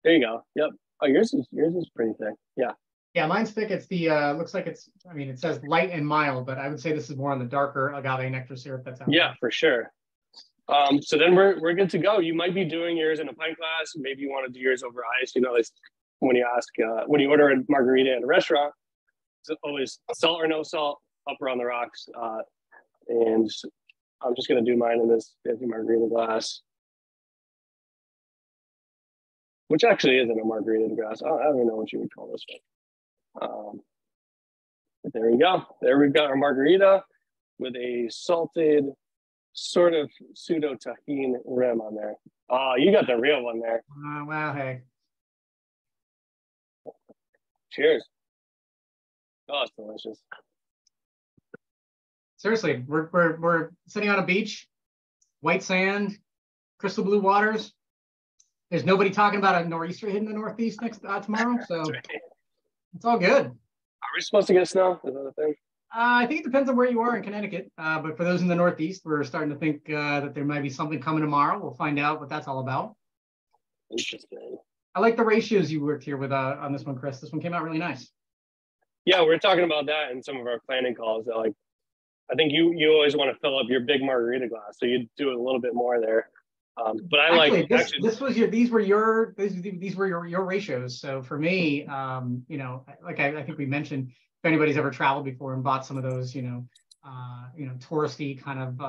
S2: There you go. Yep. Oh, yours is pretty thick. Yeah.
S1: Yeah, mine's thick. It's the looks like it's. I mean, it says light and mild, but I would say this is more on the darker agave nectar syrup that's out there.
S2: Yeah, for sure. So then we're good to go. You might be doing yours in a pint glass. Maybe you want to do yours over ice. You know, when you order a margarita at a restaurant, it's always salt or no salt, up or on the rocks. And I'm just going to do mine in this fancy margarita glass, which actually isn't a margarita glass. I don't even know what you would call this one. But there we go. There we've got our margarita with a salted sort of pseudo tahini rim on there. Oh, you got the real one there.
S1: Wow, hey.
S2: Cheers. Oh, it's delicious.
S1: Seriously, we're sitting on a beach, white sand, crystal blue waters. There's nobody talking about a nor'easter hitting the northeast tomorrow, so right. It's all good.
S2: Are we supposed to get snow? Is that a thing?
S1: I think it depends on where you are in Connecticut, but for those in the northeast, we're starting to think that there might be something coming tomorrow. We'll find out what that's all about.
S2: Interesting.
S1: I like the ratios you worked here with on this one, Chris. This one came out really nice.
S2: Yeah, we're talking about that in some of our planning calls. Like, I think you always want to fill up your big margarita glass, so you do a little bit more there. But I
S1: these were your ratios. So for me, like I think we mentioned, if anybody's ever traveled before and bought some of those, touristy kind of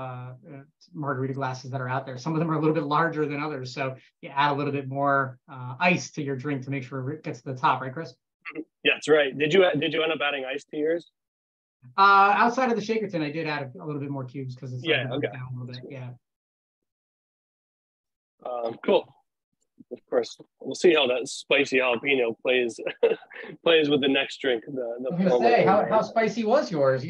S1: margarita glasses that are out there, some of them are a little bit larger than others. So you add a little bit more ice to your drink to make sure it gets to the top, right, Chris?
S2: Yeah, that's right. Did you end up adding ice to yours?
S1: Outside of the shaker tin, I did add a little bit more cubes because it's down a little bit. Yeah.
S2: Cool. Of course, we'll see how that spicy jalapeno plays with the next drink.
S1: I was gonna say, how spicy was yours?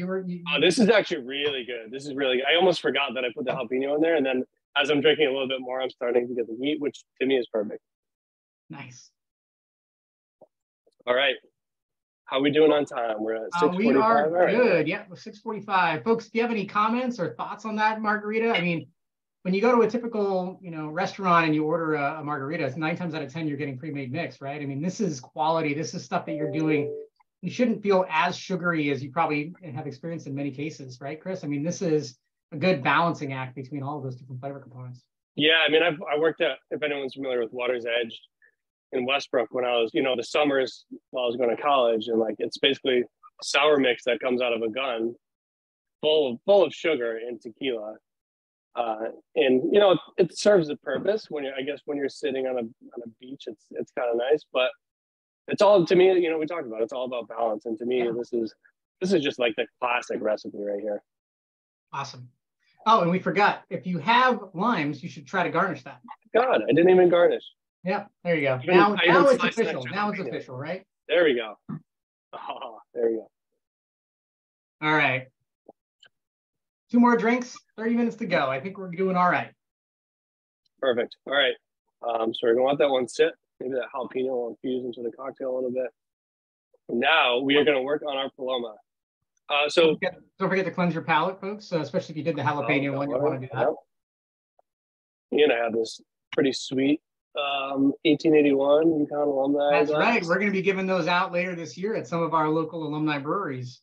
S2: This is actually really good. This is really good. I almost forgot that I put the jalapeno in there, and then as I'm drinking a little bit more, I'm starting to get the heat, which to me is perfect.
S1: Nice.
S2: All right. How are we doing on time? We're at 6:45.
S1: We are good. Yeah, 6:45. Folks, do you have any comments or thoughts on that margarita? I mean, when you go to a typical, restaurant and you order a margarita, it's 9 times out of 10 you're getting pre-made mix, right? I mean, this is quality. This is stuff that you're doing. You shouldn't feel as sugary as you probably have experienced in many cases, right, Chris? I mean, this is a good balancing act between all of those different flavor components.
S2: Yeah, I mean, I worked at, if anyone's familiar with Water's Edge in Westbrook when I was, the summers while I was going to college, and like it's basically sour mix that comes out of a gun, full of sugar and tequila. And it serves a purpose when you're sitting on a beach, it's kind of nice, but it's all, to me, we talked about, it's all about balance. And to me, this is just like the classic recipe right here.
S1: Awesome. Oh, and we forgot, if you have limes, you should try to garnish that.
S2: God, I didn't even garnish.
S1: Yeah, there you go. Now it's official. Now it's official, right?
S2: There we go. Oh, there we go.
S1: All right. 2 more drinks, 30 minutes to go. I think we're doing all right.
S2: Perfect. All right. So we're going to let that one sit. Maybe that jalapeno will infuse into the cocktail a little bit. Now we are going to work on our Paloma.
S1: Don't forget to cleanse your palate, folks, especially if you did the jalapeno one. You want to do that.
S2: You're going to have this pretty sweet 1881 UConn Alumni.
S1: That's right. We're going to be giving those out later this year at some of our local alumni breweries.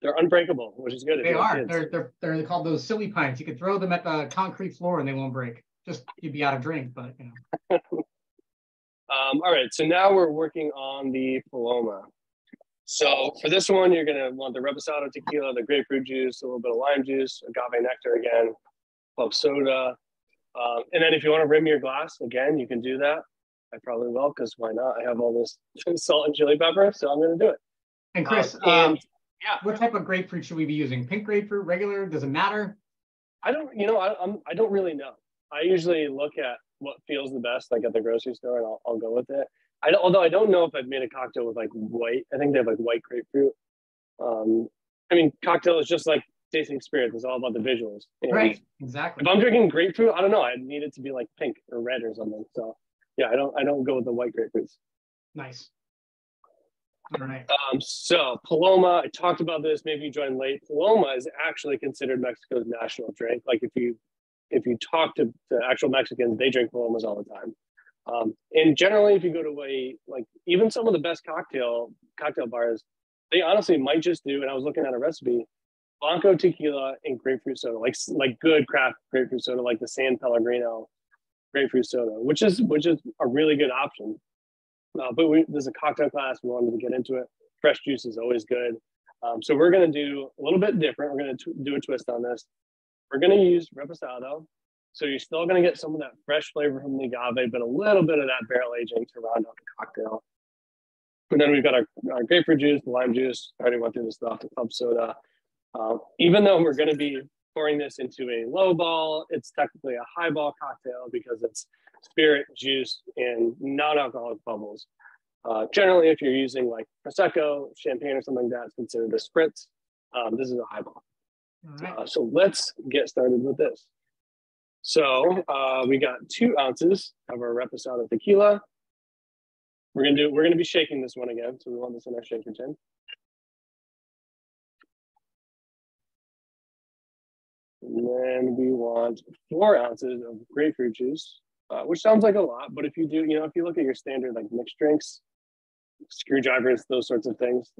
S2: They're unbreakable, which is good.
S1: They are. They're called those silly pints. You could throw them at the concrete floor and they won't break. Just you'd be out of drink, but
S2: all right. So now we're working on the Paloma. So for this one, you're gonna want the Reposado tequila, the grapefruit juice, a little bit of lime juice, agave nectar again, club soda, and then if you want to rim your glass again, you can do that. I probably will, because why not? I have all this salt and chili pepper, so I'm gonna do it.
S1: And Chris, yeah. What type of grapefruit should we be using? Pink grapefruit, regular? Does it matter?
S2: I don't really know. I usually look at what feels the best, like at the grocery store, and I'll go with it. Although I don't know if I've made a cocktail with like white. I think they have like white grapefruit. I mean, cocktail is just like tasting spirits. It's all about the visuals. And
S1: right. Exactly.
S2: If I'm drinking grapefruit, I don't know. I need it to be like pink or red or something. So yeah, I don't go with the white grapefruits. Nice.
S1: All right.
S2: So Paloma, I talked about this. Maybe you joined late. Paloma is actually considered Mexico's national drink. Like if you talk to actual Mexicans, they drink Palomas all the time. And generally, if you go to even some of the best cocktail bars, they honestly might just do. And I was looking at a recipe: Blanco, tequila, and grapefruit soda, like good craft grapefruit soda, like the San Pellegrino grapefruit soda, which is a really good option. But there's a cocktail class. We wanted to get into it. Fresh juice is always good. So we're going to do a little bit different. We're going to do a twist on this. We're going to use Reposado. So you're still going to get some of that fresh flavor from the agave, but a little bit of that barrel aging to round out the cocktail. And then we've got our grapefruit juice, the lime juice. I already went through the stuff, the club soda. Even though we're going to be pouring this into a low ball, it's technically a high ball cocktail because it's spirit, juice, and non-alcoholic bubbles. Generally, if you're using like Prosecco, champagne, or something like that, it's considered a spritz. This is a high ball. Right. So let's get started with this. So we got 2 ounces of our Reposado tequila. We're gonna be shaking this one again, so we want this in our shaker tin. And then we want 4 ounces of grapefruit juice, which sounds like a lot, but if you do, if you look at your standard like mixed drinks, screwdrivers, those sorts of things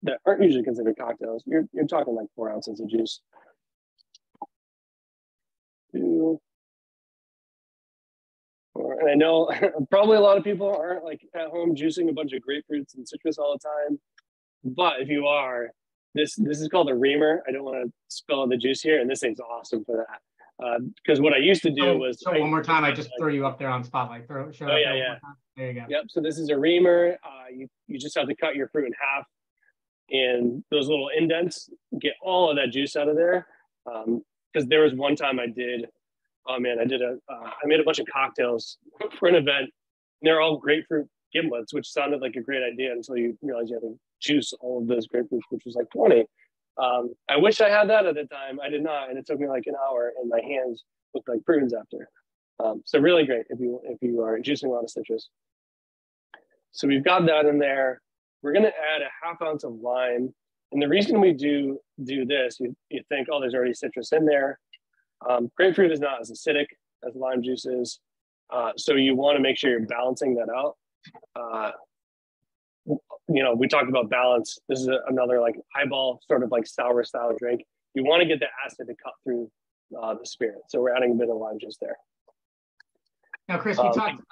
S2: that aren't usually considered cocktails, you're talking like 4 ounces of juice. 2, 4, and I know probably a lot of people aren't like at home juicing a bunch of grapefruits and citrus all the time, but if you are, this is called a reamer. I don't want to spill the juice here, and this thing's awesome for that. Because what I used to do was.
S1: So one more time, I just throw you up there on Spotlight.
S2: Yeah.
S1: There you go.
S2: Yep. So this is a reamer. You just have to cut your fruit in half, and those little indents get all of that juice out of there. Because there was one time I did. Oh man, I made a bunch of cocktails for an event. And they're all grapefruit gimlets, which sounded like a great idea until you realize you had to juice all of those grapefruits, which was like 20. I wish I had that at the time. I did not, and it took me like an hour, and my hands looked like prunes after. So really great if you are juicing a lot of citrus. So we've got that in there. We're going to add a ½ ounce of lime, and the reason we do this, you think, oh, there's already citrus in there. Grapefruit is not as acidic as lime juice is, so you want to make sure you're balancing that out. We talked about balance. This is another like highball sort of like sour style drink. You want to get the acid to cut through the spirit. So we're adding a bit of lime juice there.
S1: Now, Chris, we talked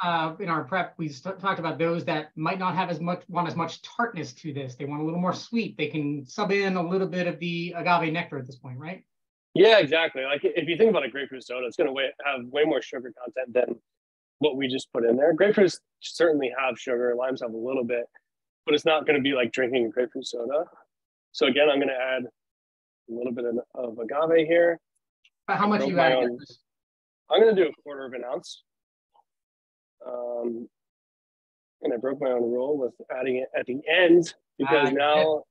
S1: in our prep, we talked about those that might not have want as much tartness to this. They want a little more sweet. They can sub in a little bit of the agave nectar at this point, right?
S2: Yeah, exactly. Like if you think about a grapefruit soda, it's going to have way more sugar content than what we just put in there. Grapefruits certainly have sugar. Limes have a little bit, but it's not going to be like drinking a grapefruit soda. So again, I'm going to add a little bit of agave here.
S1: How much are you adding?
S2: I'm going to do 1/4 ounce. And I broke my own rule with adding it at the end because now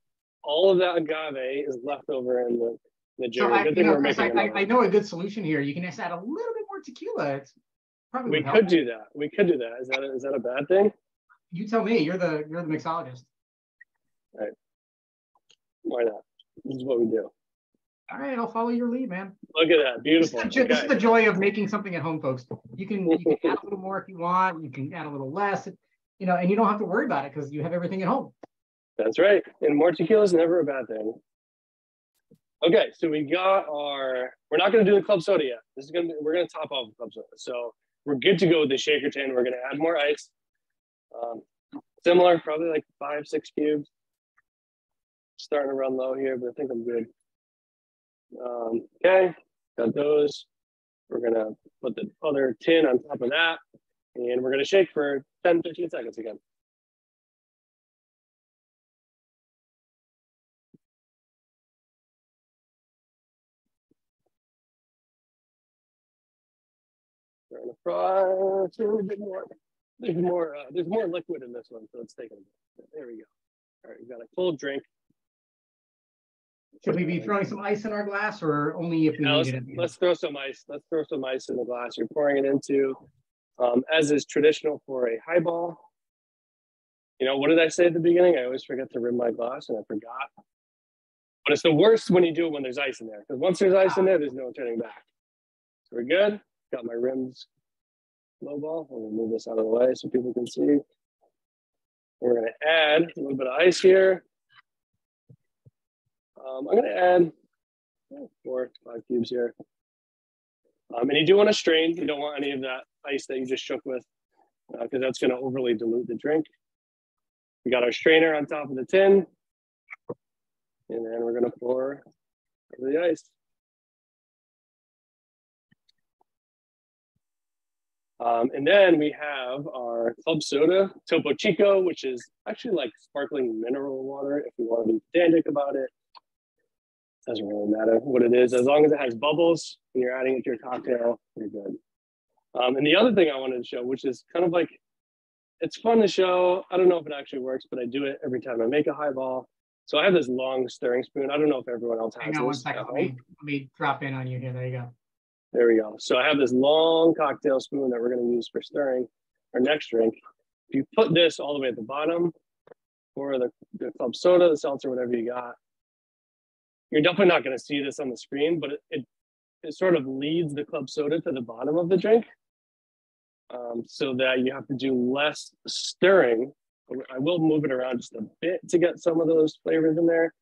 S2: all of that agave is left over in the jar.
S1: So Chris, I know a good solution here. You can just add a little bit more tequila. It's probably
S2: we could do that. We could do that. Is that a bad thing?
S1: You tell me. You're the mixologist.
S2: All right. Why not? This is what we do.
S1: All right, I'll follow your lead, man.
S2: Look at that, beautiful.
S1: This is the joy of making something at home, folks. You can add a little more if you want. You can add a little less, and you don't have to worry about it because you have everything at home.
S2: That's right, and more tequila is never a bad thing. Okay, so we got we're not going to do the club soda yet. We're going to top off with club soda. So we're good to go with the shaker tin. We're going to add more ice. Similar, probably like 5-6 cubes. Starting to run low here, but I think I'm good. Okay, got those. We're going to put the other tin on top of that, and we're going to shake for 10-15 seconds again. Starting to fry. It's a little bit more. There's more liquid in this one, so it's taking a bit. There we go. All right, we've got a cold drink.
S1: Should we be throwing some ice in our glass, or only if we need it?
S2: Let's throw some ice. Let's throw some ice in the glass you're pouring it into, as is traditional for a highball. What did I say at the beginning? I always forget to rim my glass, and I forgot. But it's the worst when you do it when there's ice in there, because once there's ice in there, there's no turning back. So we're good. Got my rims low ball. I'm gonna move this out of the way so people can see. We're gonna add a little bit of ice here. I'm gonna add 4-5 cubes here. And you do want to strain. You don't want any of that ice that you just shook with, because that's gonna overly dilute the drink. We got our strainer on top of the tin. And then we're gonna pour over the ice. And then we have our club soda, Topo Chico, which is actually like sparkling mineral water if we want to be pedantic about it. Doesn't really matter what it is. As long as it has bubbles and you're adding it to your cocktail, you're good. And the other thing I wanted to show, which is kind of like, it's fun to show. I don't know if it actually works, but I do it every time I make a highball. So I have this long stirring spoon. I don't know if everyone else has
S1: Hang on 1 second. Let me drop in on you here. There you go.
S2: There we go. So I have this long cocktail spoon that we're going to use for stirring our next drink. If you put this all the way at the bottom, or the club soda, the seltzer, whatever you got, you're definitely not going to see this on the screen, but it sort of leads the club soda to the bottom of the drink, so that you have to do less stirring. I will move it around just a bit to get some of those flavors in there,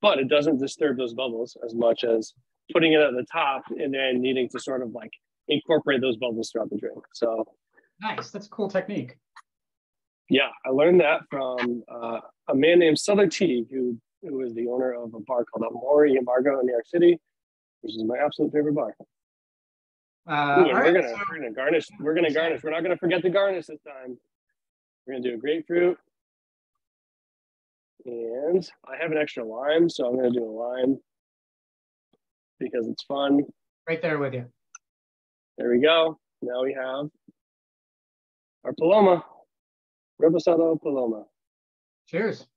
S2: but it doesn't disturb those bubbles as much as putting it at the top and then needing to sort of like incorporate those bubbles throughout the drink. So
S1: nice. That's a cool technique.
S2: Yeah, I learned that from a man named Souther T, who is the owner of a bar called Amore and Margo in New York City, which is my absolute favorite bar. We're gonna garnish. We're gonna garnish. We're not gonna forget to garnish this time. We're gonna do a grapefruit, and I have an extra lime, so I'm gonna do a lime because it's fun.
S1: Right there with you.
S2: There we go. Now we have our Paloma, Reposado Paloma.
S1: Cheers.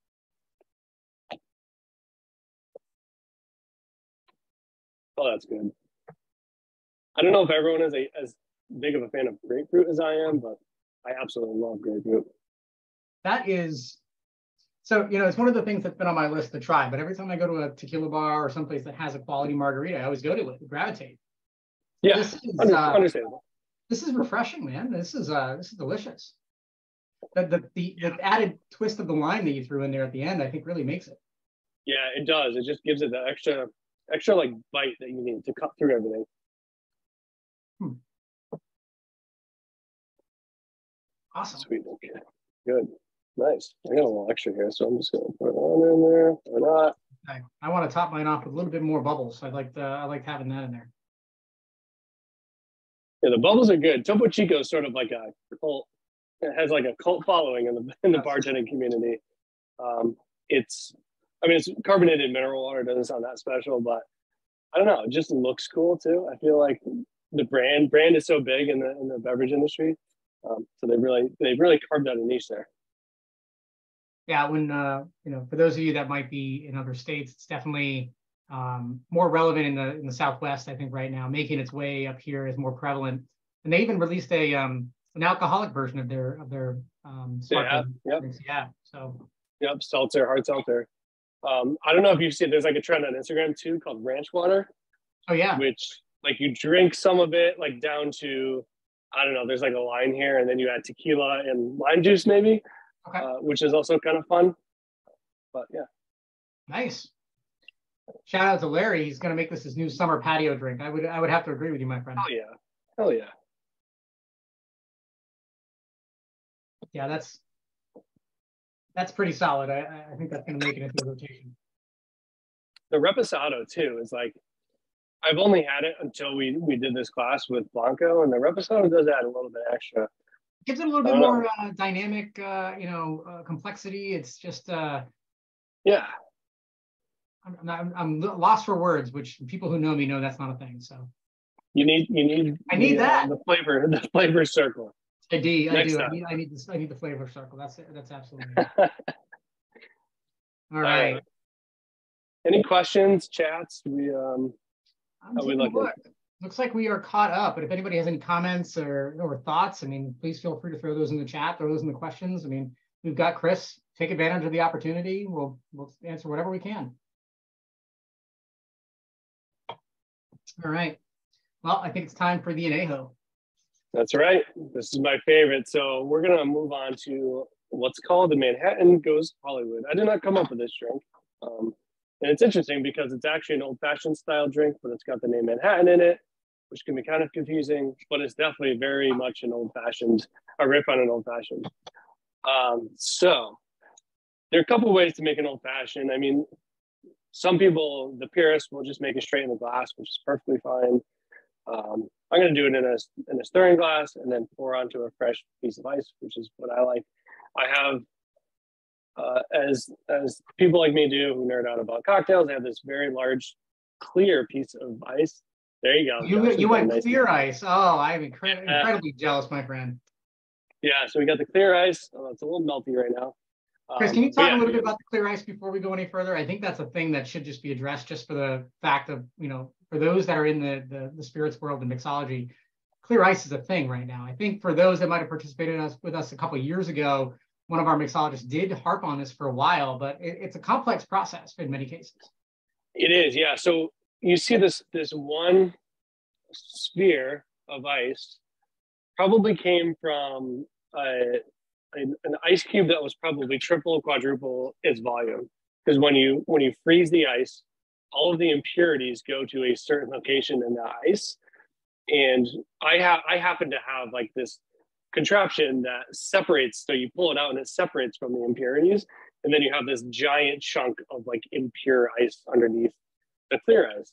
S2: Oh, that's good. I don't know if everyone is as big of a fan of grapefruit as I am, but I absolutely love grapefruit.
S1: That is, so, it's one of the things that's been on my list to try, but every time I go to a tequila bar or someplace that has a quality margarita, I always go to it, gravitate.
S2: Yeah, understandable.
S1: This is refreshing, man. This is delicious. The added twist of the lime that you threw in there at the end, I think really makes it.
S2: Yeah, it does. It just gives it the extra like bite that you need to cut through everything.
S1: Awesome.
S2: Sweet. Okay. Good. Nice. I got a little extra here, so I'm just gonna put it on in there or not.
S1: Okay. I want to top mine off with a little bit more bubbles. I like having that in there.
S2: Yeah, the bubbles are good. Topo Chico is sort of like a cult. It has like a cult following in the bartending community. It's carbonated mineral water. Doesn't sound that special, but I don't know. It just looks cool too. I feel like the brand is so big in the beverage industry, so they really carved out a niche there.
S1: Yeah, when for those of you that might be in other states, it's definitely more relevant in the Southwest. I think right now, making its way up here is more prevalent. And they even released an alcoholic version of their sparkling drinks. Yeah. So.
S2: Yep, seltzer, hard seltzer. I don't know if you've seen. There's like a trend on Instagram too called ranch water.
S1: Oh yeah.
S2: Which like you drink some of it like down to, I don't know. There's like a line here, and then you add tequila and lime juice maybe.
S1: Okay.
S2: Which is also kind of fun. But yeah.
S1: Nice. Shout out to Larry. He's going to make this his new summer patio drink. I would have to agree with you, my friend.
S2: Oh yeah. Hell yeah.
S1: Yeah, that's pretty solid. I think that's going to make it into the rotation.
S2: The Reposado too is like, I've only had it until we did this class with Blanco, and the Reposado does add a little bit extra.
S1: Gives it a little bit more dynamic, complexity. It's just
S2: yeah.
S1: I'm lost for words, which people who know me know that's not a thing. So
S2: I need
S1: that
S2: the flavor circle.
S1: I do. I need the flavor circle. That's absolutely right. All right.
S2: Any questions, chats?
S1: Looks like we are caught up, but if anybody has any comments or thoughts, please feel free to throw those in the chat, throw those in the questions. We've got Chris. Take advantage of the opportunity. We'll answer whatever we can. All right. Well, I think it's time for the Anejo.
S2: That's right. This is my favorite. So we're going to move on to what's called the Manhattan Goes Hollywood. I did not come up with this drink. And it's interesting because it's actually an old-fashioned style drink, but it's got the name Manhattan in it, which can be kind of confusing, but it's definitely very much a riff on an old-fashioned. So there are a couple of ways to make an old-fashioned. Some people, the purists, will just make it straight in the glass, which is perfectly fine. I'm going to do it in a stirring glass and then pour onto a fresh piece of ice, which is what I like. I have, as people like me do who nerd out about cocktails, I have this very large clear piece of ice. There you go.
S1: You went nice clear ice. Oh, I'm incredibly jealous, my friend.
S2: Yeah, so we got the clear ice. Oh, it's a little melty right now.
S1: Chris, can you talk a little bit about the clear ice before we go any further? I think that's a thing that should just be addressed, just for the fact of, for those that are in the spirits world and mixology, clear ice is a thing right now. I think for those that might have participated with us a couple of years ago, one of our mixologists did harp on this for a while, but it's a complex process in many cases. It
S2: is, yeah. So you see this one sphere of ice probably came from an ice cube that was probably triple, quadruple its volume. Because when you freeze the ice, all of the impurities go to a certain location in the ice. And I happen to have like this contraption that separates. So you pull it out and it separates from the impurities. And then you have this giant chunk of like impure ice underneath the clear ice.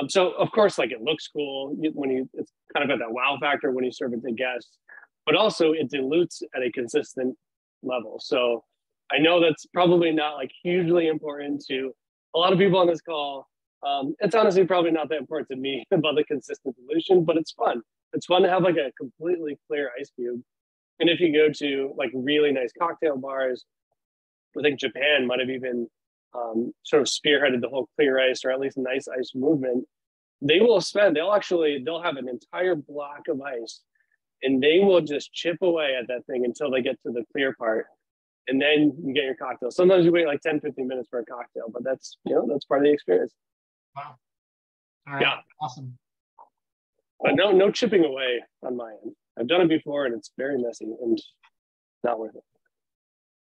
S2: So of course, like it looks cool it's kind of got that wow factor when you serve it to guests, but also it dilutes at a consistent level. So I know that's probably not like hugely important to a lot of people on this call. It's honestly probably not that important to me about the consistent dilution, but it's fun. It's fun to have like a completely clear ice cube. And if you go to like really nice cocktail bars, I think Japan might have even sort of spearheaded the whole clear ice, or at least nice ice movement. They'll have an entire block of ice and they will just chip away at that thing until they get to the clear part. And then you get your cocktail. Sometimes you wait like 10, 15 minutes for a cocktail, but that's part of the experience.
S1: Wow. All right.
S2: Yeah.
S1: Awesome.
S2: But no chipping away on my end. I've done it before and it's very messy and not worth it.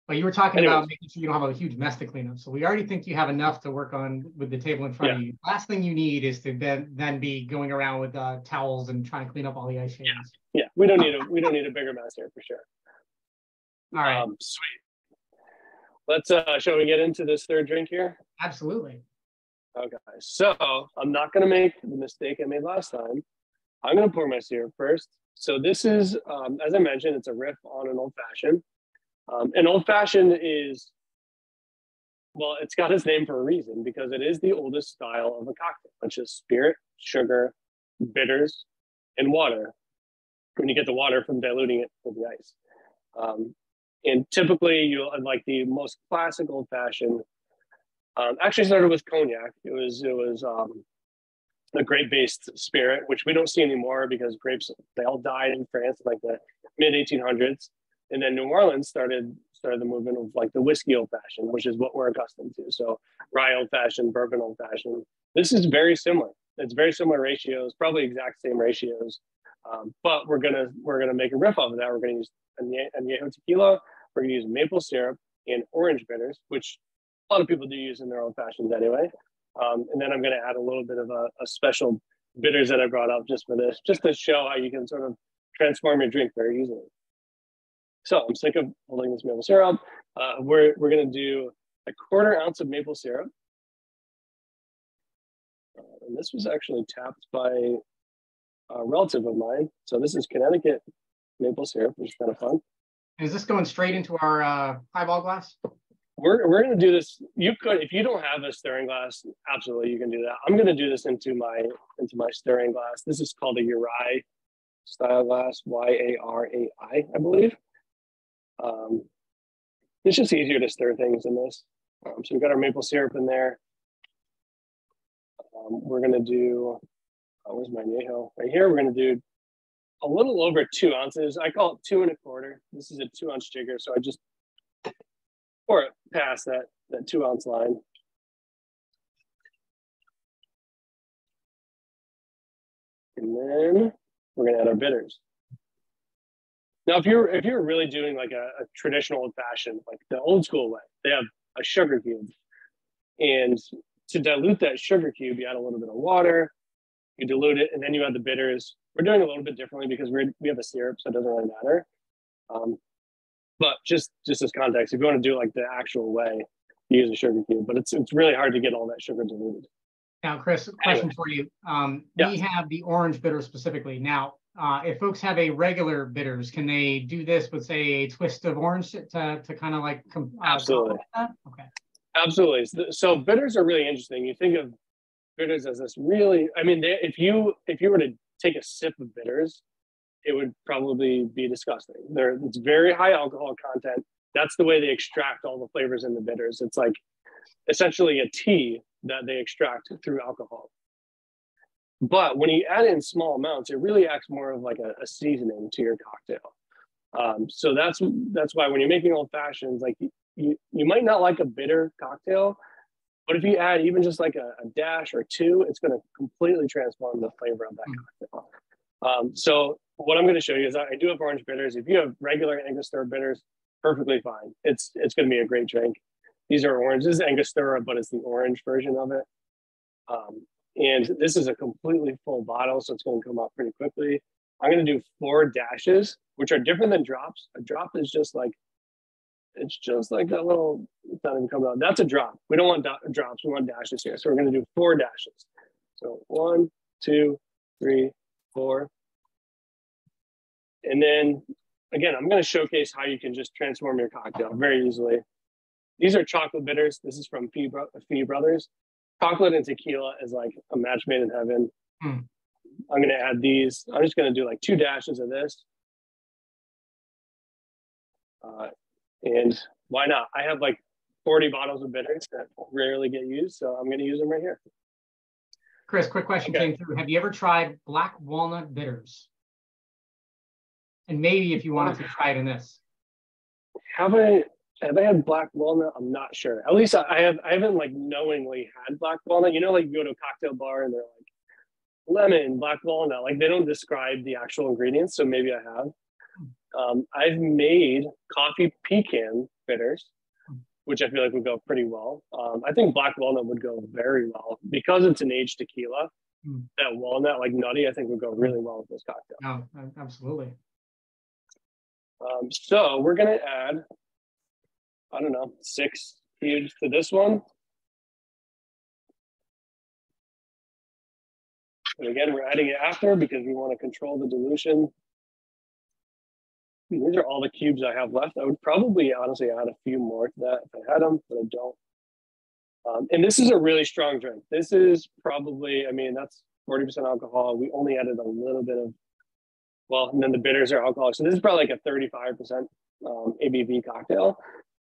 S1: But you were talking about making sure you don't have a huge mess to clean up. So we already think you have enough to work on with the table in front of you. Last thing you need is to then be going around with towels and trying to clean up all the ice shavings.
S2: Yeah. We don't need a bigger mess here for sure.
S1: All right.
S2: Sweet. Let's shall we get into this third drink here?
S1: Absolutely.
S2: Okay. So I'm not gonna make the mistake I made last time. I'm gonna pour my syrup first. So this is, as I mentioned, it's a riff on an old fashioned. An old fashioned is, well, it's got its name for a reason because it is the oldest style of a cocktail, which is spirit, sugar, bitters, and water. When you get the water from diluting it with the ice. And typically, you'll like the most classic old fashioned. Actually started with cognac. It was a grape-based spirit, which we don't see anymore because grapes, they all died in France in like the mid 1800s. And then New Orleans started the movement of like the whiskey old fashioned, which is what we're accustomed to. So rye old fashioned, bourbon old fashioned. This is very similar. It's very similar ratios, probably exact same ratios. But we're gonna make a riff off of that. We're gonna use Anejo tequila. We're gonna use maple syrup and orange bitters, which a lot of people do use in their old fashions anyway. And then I'm gonna add a little bit of a special bitters that I brought up just for this, just to show how you can sort of transform your drink very easily. So I'm sick of holding this maple syrup. We're gonna do a 1/4 ounce of maple syrup. And this was actually tapped by a relative of mine. So this is Connecticut maple syrup, which is kind of fun.
S1: Is this going straight into our highball glass?
S2: We're going to do this. You could, if you don't have a stirring glass, absolutely you can do that. I'm going to do this into my stirring glass. This is called a Uri style glass, Yarai, I believe. It's just easier to stir things in this. So we've got our maple syrup in there. We're going to do, where's my Anejo? Right here, we're going to do a little over 2 ounces. I call it 2 1/4. This is a 2 ounce jigger. So I just pour it past that 2 ounce line. And then we're going to add our bitters. Now, if you're really doing like a traditional old fashioned, like the old school way, they have a sugar cube. And to dilute that sugar cube, you add a little bit of water, you dilute it, and then you add the bitters. We're doing it a little bit differently because we have a syrup, so it doesn't really matter. But just as context, if you want to do it like the actual way, you use a sugar cube. But it's really hard to get all that sugar diluted.
S1: Now, Chris, question for you.
S2: Yeah.
S1: We have the orange bitters specifically. Now, if folks have a regular bitters, can they do this with, say, a twist of orange to kind of like
S2: Absolutely.
S1: that? Okay.
S2: Absolutely. So bitters are really interesting. You think of bitters as this really, I mean, if you were to take a sip of bitters, it would probably be disgusting. It's very high alcohol content. That's the way they extract all the flavors in the bitters. It's like essentially a tea that they extract through alcohol. But when you add in small amounts, it really acts more of like a seasoning to your cocktail. So that's why when you're making old fashions, like you might not like a bitter cocktail, but if you add even just like a dash or two, it's going to completely transform the flavor of that cocktail. So what I'm going to show you is I do have orange bitters. If you have regular Angostura bitters, perfectly fine. It's going to be a great drink. These are orange. This is Angostura, but it's the orange version of it. And this is a completely full bottle, so it's going to come out pretty quickly. I'm going to do 4 dashes, which are different than drops. A drop is just like, it's just like that little, it's not even coming out. That's a drop. We don't want drops. We want dashes here. So we're going to do 4 dashes. So 1, 2, 3, 4. And then, again, I'm going to showcase how you can just transform your cocktail very easily. These are chocolate bitters. This is from Fee Brothers. Chocolate and tequila is like a match made in heaven. I'm going to add these. I'm just going to do like 2 dashes of this. And why not? I have like 40 bottles of bitters that rarely get used, so I'm going to use them right here.
S1: Chris, quick question came through. Have you ever tried black walnut bitters? And maybe if you wanted to try it in this.
S2: Have I had black walnut? I'm not sure. At least I haven't like knowingly had black walnut. You know, like you go to a cocktail bar and they're like lemon, black walnut. Like they don't describe the actual ingredients, so maybe I have. I've made coffee pecan bitters, which I feel like would go pretty well. I think black walnut would go very well because it's an aged tequila. That walnut, like nutty, I think would go really well with this cocktail.
S1: Oh, absolutely.
S2: So we're gonna add, I don't know, 6 cubes to this one. And again, we're adding it after because we want to control the dilution. These are all the cubes I have left. I would probably honestly add a few more to that if I had them, but I don't. And this is a really strong drink. This is probably, I mean, that's 40% alcohol. We only added a little bit of, well, and then the bitters are alcoholic. So this is probably like a 35% ABV cocktail.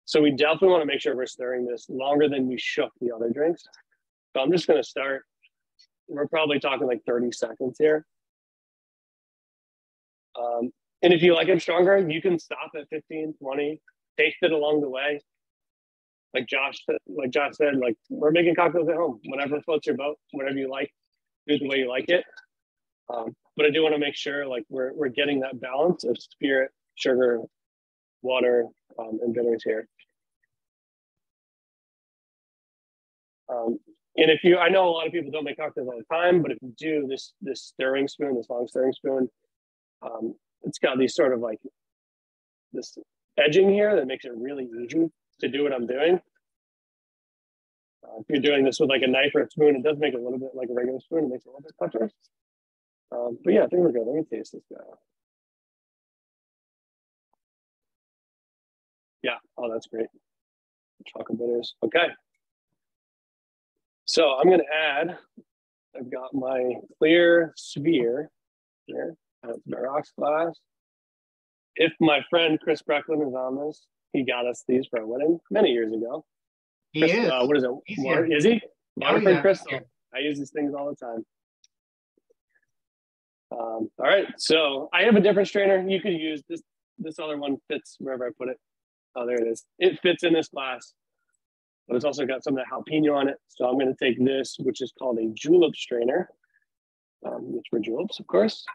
S2: So we definitely want to make sure we're stirring this longer than we shook the other drinks. So I'm just going to start. We're probably talking like 30 seconds here. And if you like it stronger, you can stop at 15, 20, taste it along the way. Like Josh said, like we're making cocktails at home. Whatever floats your boat, whatever you like, do it the way you like it. But I do want to make sure like we're getting that balance of spirit, sugar, water, and bitters here. And if you, I know a lot of people don't make cocktails all the time, but if you do, this stirring spoon, this long stirring spoon, it's got these sort of like this edging here that makes it really easy to do what I'm doing. If you're doing this with like a knife or a spoon, it does make it a little bit like a regular spoon. It makes it a little bit tougher. But yeah, I think we're good. Let me taste this guy. Yeah, oh, that's great. Chocolate bitters. Okay. So I'm going to add, I've got my clear sphere here. That's my rocks glass. If my friend Chris Brecklin is on this, he got us these for our wedding many years ago.
S1: He
S2: Chris,
S1: is.
S2: What is it? Is he? Waterford Crystal. Yeah. I use these things all the time. All right, so I have a different strainer. You could use this. This other one fits wherever I put it. Oh, there it is. It fits in this glass, but it's also got some of the jalapeno on it. So I'm going to take this, which is called a julep strainer, which for juleps, of course.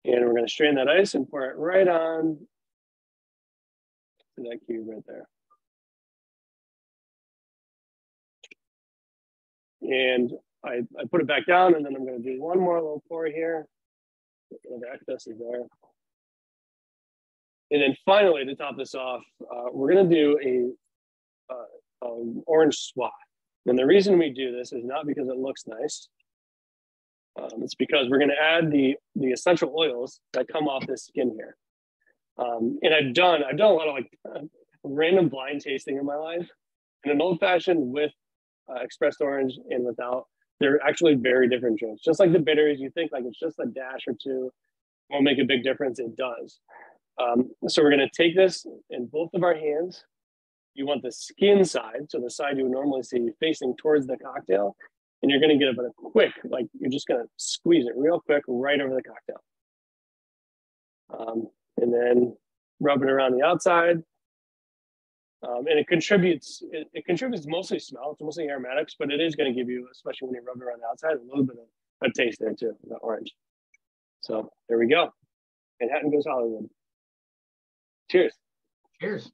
S2: And we're going to strain that ice and pour it right on to that cube right there. And I put it back down, and then I'm going to do one more little pour here. The excess is there. And then finally, to top this off, we're going to do a orange swath. And the reason we do this is not because it looks nice. It's because we're going to add the essential oils that come off this skin here. And I've done a lot of like random blind tasting in my life. And an old fashioned with expressed orange and without, they're actually very different drinks. Just like the bitters, you think like it's just a dash or two won't make a big difference. It does. So we're going to take this in both of our hands. You want the skin side, so the side you would normally see facing towards the cocktail, and you're going to get a quick, like you're just going to squeeze it real quick right over the cocktail. And then rub it around the outside. And it contributes mostly smell, it's mostly aromatics, but it is going to give you, especially when you rub it around the outside, a little bit of a taste there too, the orange. So there we go. Manhattan goes Hollywood. Cheers.
S1: Cheers.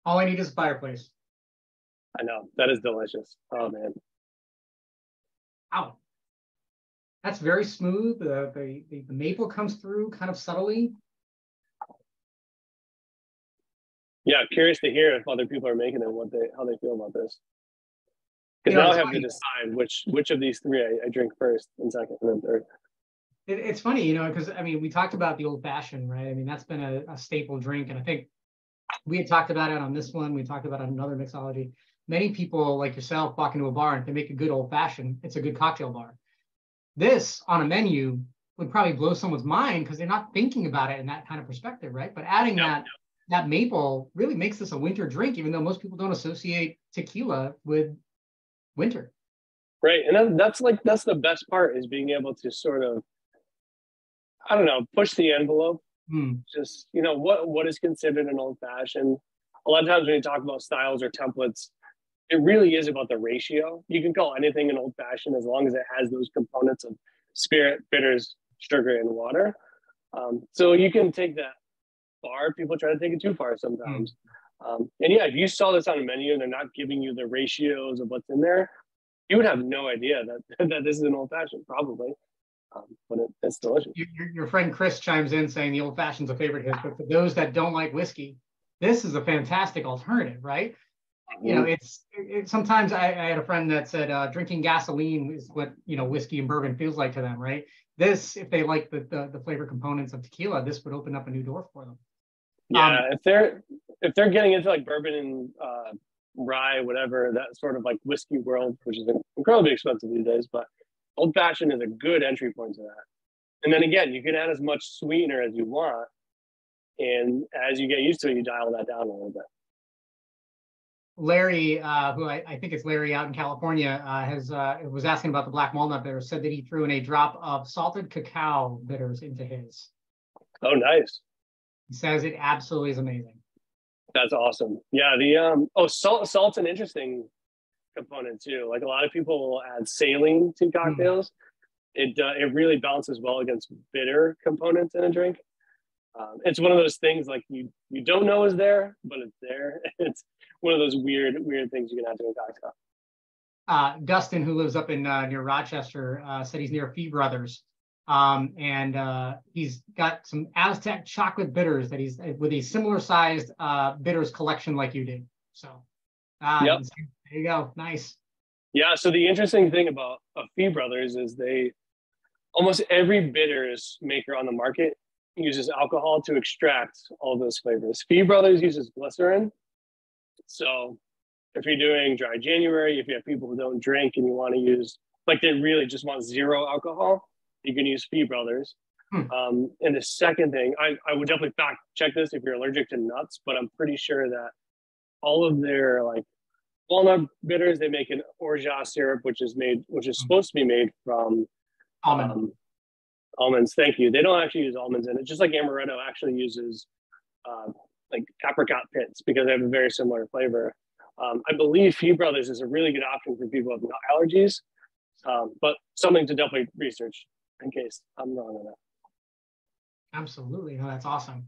S1: All I need is a fireplace.
S2: I know, that is delicious. Oh man.
S1: Wow. That's very smooth. The maple comes through kind of subtly.
S2: Yeah, curious to hear if other people are making it, how they feel about this. Because now I have to decide which of these three I drink first and second and then third.
S1: It's funny, because I mean, we talked about the old fashioned, right? I mean, that's been a staple drink, and I think we had talked about it on this one. We talked about it on another mixology. Many people like yourself walk into a bar and if they make a good old fashioned, it's a good cocktail bar. This on a menu would probably blow someone's mind because they're not thinking about it in that kind of perspective, right? But adding that maple really makes this a winter drink, even though most people don't associate tequila with winter.
S2: Right, and that's the best part is being able to sort of, I don't know, push the envelope. Just, what is considered an old fashioned. A lot of times when you talk about styles or templates, it really is about the ratio. You can call anything an old fashioned as long as it has those components of spirit, bitters, sugar, and water. So you can take that far. People try to take it too far sometimes. And yeah, if you saw this on a menu and they're not giving you the ratios of what's in there, you would have no idea that this is an old fashioned, probably. But it's delicious.
S1: Your friend Chris chimes in saying the old fashioned's a favorite his, but for those that don't like whiskey, this is a fantastic alternative, right? It's sometimes I had a friend that said drinking gasoline is what whiskey and bourbon feels like to them, right? This, if they like the flavor components of tequila, this would open up a new door for them.
S2: Yeah, if they're getting into like bourbon and rye, whatever, that sort of like whiskey world, which is incredibly expensive these days, but old fashioned is a good entry point to that. And then again, you can add as much sweetener as you want, and as you get used to it, you dial that down a little bit.
S1: Larry, who I think it's Larry out in California, was asking about the black walnut bitters, said that he threw in a drop of salted cacao bitters into his.
S2: Oh, nice.
S1: He says it absolutely is amazing.
S2: That's awesome. Yeah, the salt's an interesting component too. Like a lot of people will add saline to cocktails. It really balances well against bitter components in a drink. It's one of those things like you don't know is there, but it's there. It's one of those weird things you can add to a cocktail.
S1: Dustin, who lives up in near Rochester, said he's near Fee Brothers, and he's got some Aztec chocolate bitters that he's with a similar sized bitters collection like you did. So yep. There you go, nice.
S2: Yeah. So the interesting thing about Fee Brothers is almost every bitters maker on the market uses alcohol to extract all those flavors. Fee Brothers uses glycerin. So if you're doing dry January, if you have people who don't drink and you want to use, like they really just want zero alcohol, you can use Fee Brothers. And the second thing, I would definitely fact check this if you're allergic to nuts, but I'm pretty sure that all of their like walnut bitters, they make an orgeat syrup, which is supposed to be made from almonds. Thank you. They don't actually use almonds in it. Just like amaretto actually uses like apricot pits because they have a very similar flavor. I believe Fee Brothers is a really good option for people with nut allergies, but something to definitely research in case I'm wrong on that.
S1: Absolutely. No, that's awesome.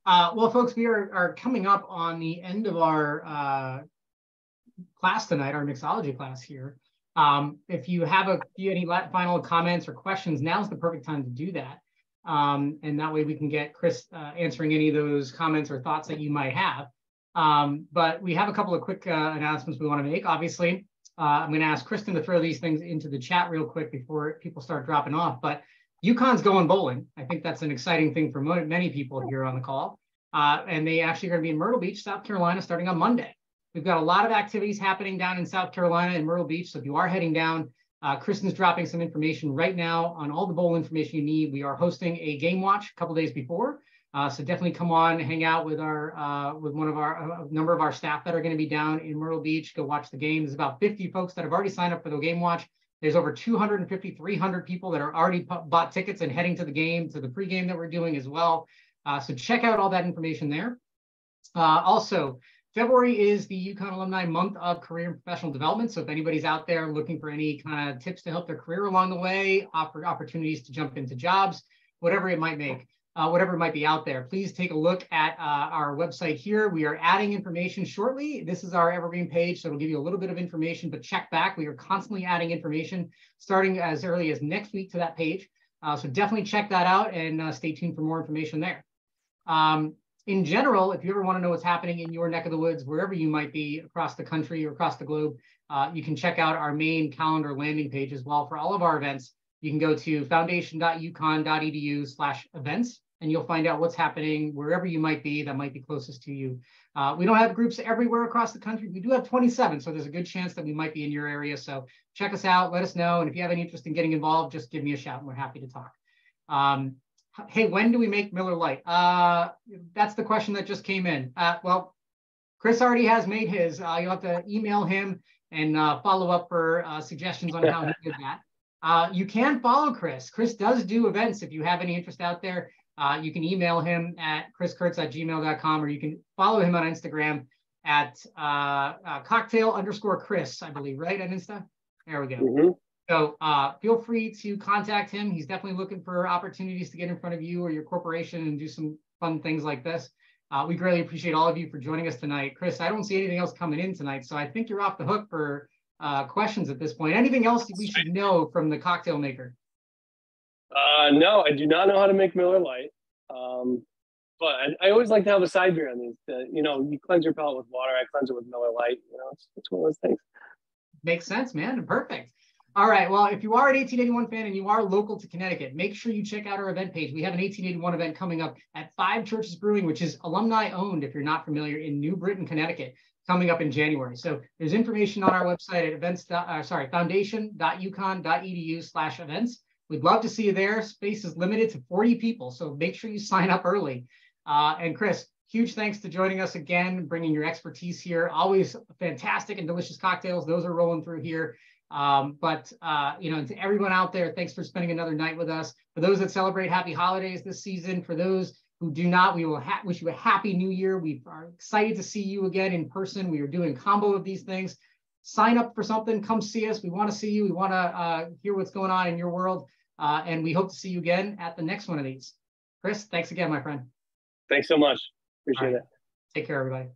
S1: Well, folks, we are coming up on the end of our class tonight, our mixology class here. If you have any final comments or questions, now's the perfect time to do that. And that way we can get Chris answering any of those comments or thoughts that you might have. But we have a couple of quick announcements we want to make. Obviously, I'm going to ask Kristen to throw these things into the chat real quick before people start dropping off. But UConn's going bowling. I think that's an exciting thing for many people here on the call. And they actually are going to be in Myrtle Beach, South Carolina, starting on Monday. We've got a lot of activities happening down in South Carolina and Myrtle Beach. So if you are heading down, Kristen's dropping some information right now on all the bowl information you need. We are hosting a game watch a couple days before. So definitely come on, hang out with one of our number of our staff that are going to be down in Myrtle Beach. Go watch the game. There's about 50 folks that have already signed up for the game watch. There's over 250, 300 people that are already bought tickets and heading to the game, to the pregame that we're doing as well. So check out all that information there. Also, February is the UConn Alumni Month of Career and Professional Development. So if anybody's out there looking for any kind of tips to help their career along the way, opportunities to jump into jobs, whatever it might make, whatever might be out there, please take a look at our website here. We are adding information shortly. This is our evergreen page, so it'll give you a little bit of information, but check back. We are constantly adding information starting as early as next week to that page. So definitely check that out and stay tuned for more information there. In general, if you ever want to know what's happening in your neck of the woods, wherever you might be across the country or across the globe, you can check out our main calendar landing page as well for all of our events. You can go to foundation.uconn.edu/events, and you'll find out what's happening wherever you might be that might be closest to you. We don't have groups everywhere across the country. We do have 27, so there's a good chance that we might be in your area. So check us out, let us know. And if you have any interest in getting involved, just give me a shout and we're happy to talk. Hey, when do we make Miller Lite? That's the question that just came in. Well, Chris already has made his. You'll have to email him and follow up for suggestions on how he did that. You can follow Chris. Chris does do events. If you have any interest out there, you can email him at chriskiertz@gmail.com, or you can follow him on Instagram at cocktail_Chris, I believe, right, on Insta? There we go. Mm-hmm. So feel free to contact him. He's definitely looking for opportunities to get in front of you or your corporation and do some fun things like this. We greatly appreciate all of you for joining us tonight. Chris, I don't see anything else coming in tonight, so I think you're off the hook for questions at this point. Anything else we should know from the cocktail maker?
S2: No, I do not know how to make Miller Lite, but I always like to have a side beer on these. You cleanse your palate with water. I cleanse it with Miller Lite. It's one of those things.
S1: Makes sense, man. Perfect. All right. Well, if you are an 1881 fan and you are local to Connecticut, make sure you check out our event page. We have an 1881 event coming up at 5 Churches Brewing, which is alumni owned, if you're not familiar, in New Britain, Connecticut, coming up in January. So there's information on our website at foundation.uconn.edu/events. We'd love to see you there. Space is limited to 40 people, so make sure you sign up early. And Chris, huge thanks to joining us again, bringing your expertise here. Always fantastic and delicious cocktails. Those are rolling through here. To everyone out there, thanks for spending another night with us. For those that celebrate happy holidays this season, for those who do not, we will wish you a happy new year. We are excited to see you again in person. We are doing combo of these things. Sign up for something, come see us. We want to see you. We want to hear what's going on in your world. And we hope to see you again at the next one of these. Chris, thanks again, my friend.
S2: Thanks so much. Appreciate it.
S1: Take care, everybody.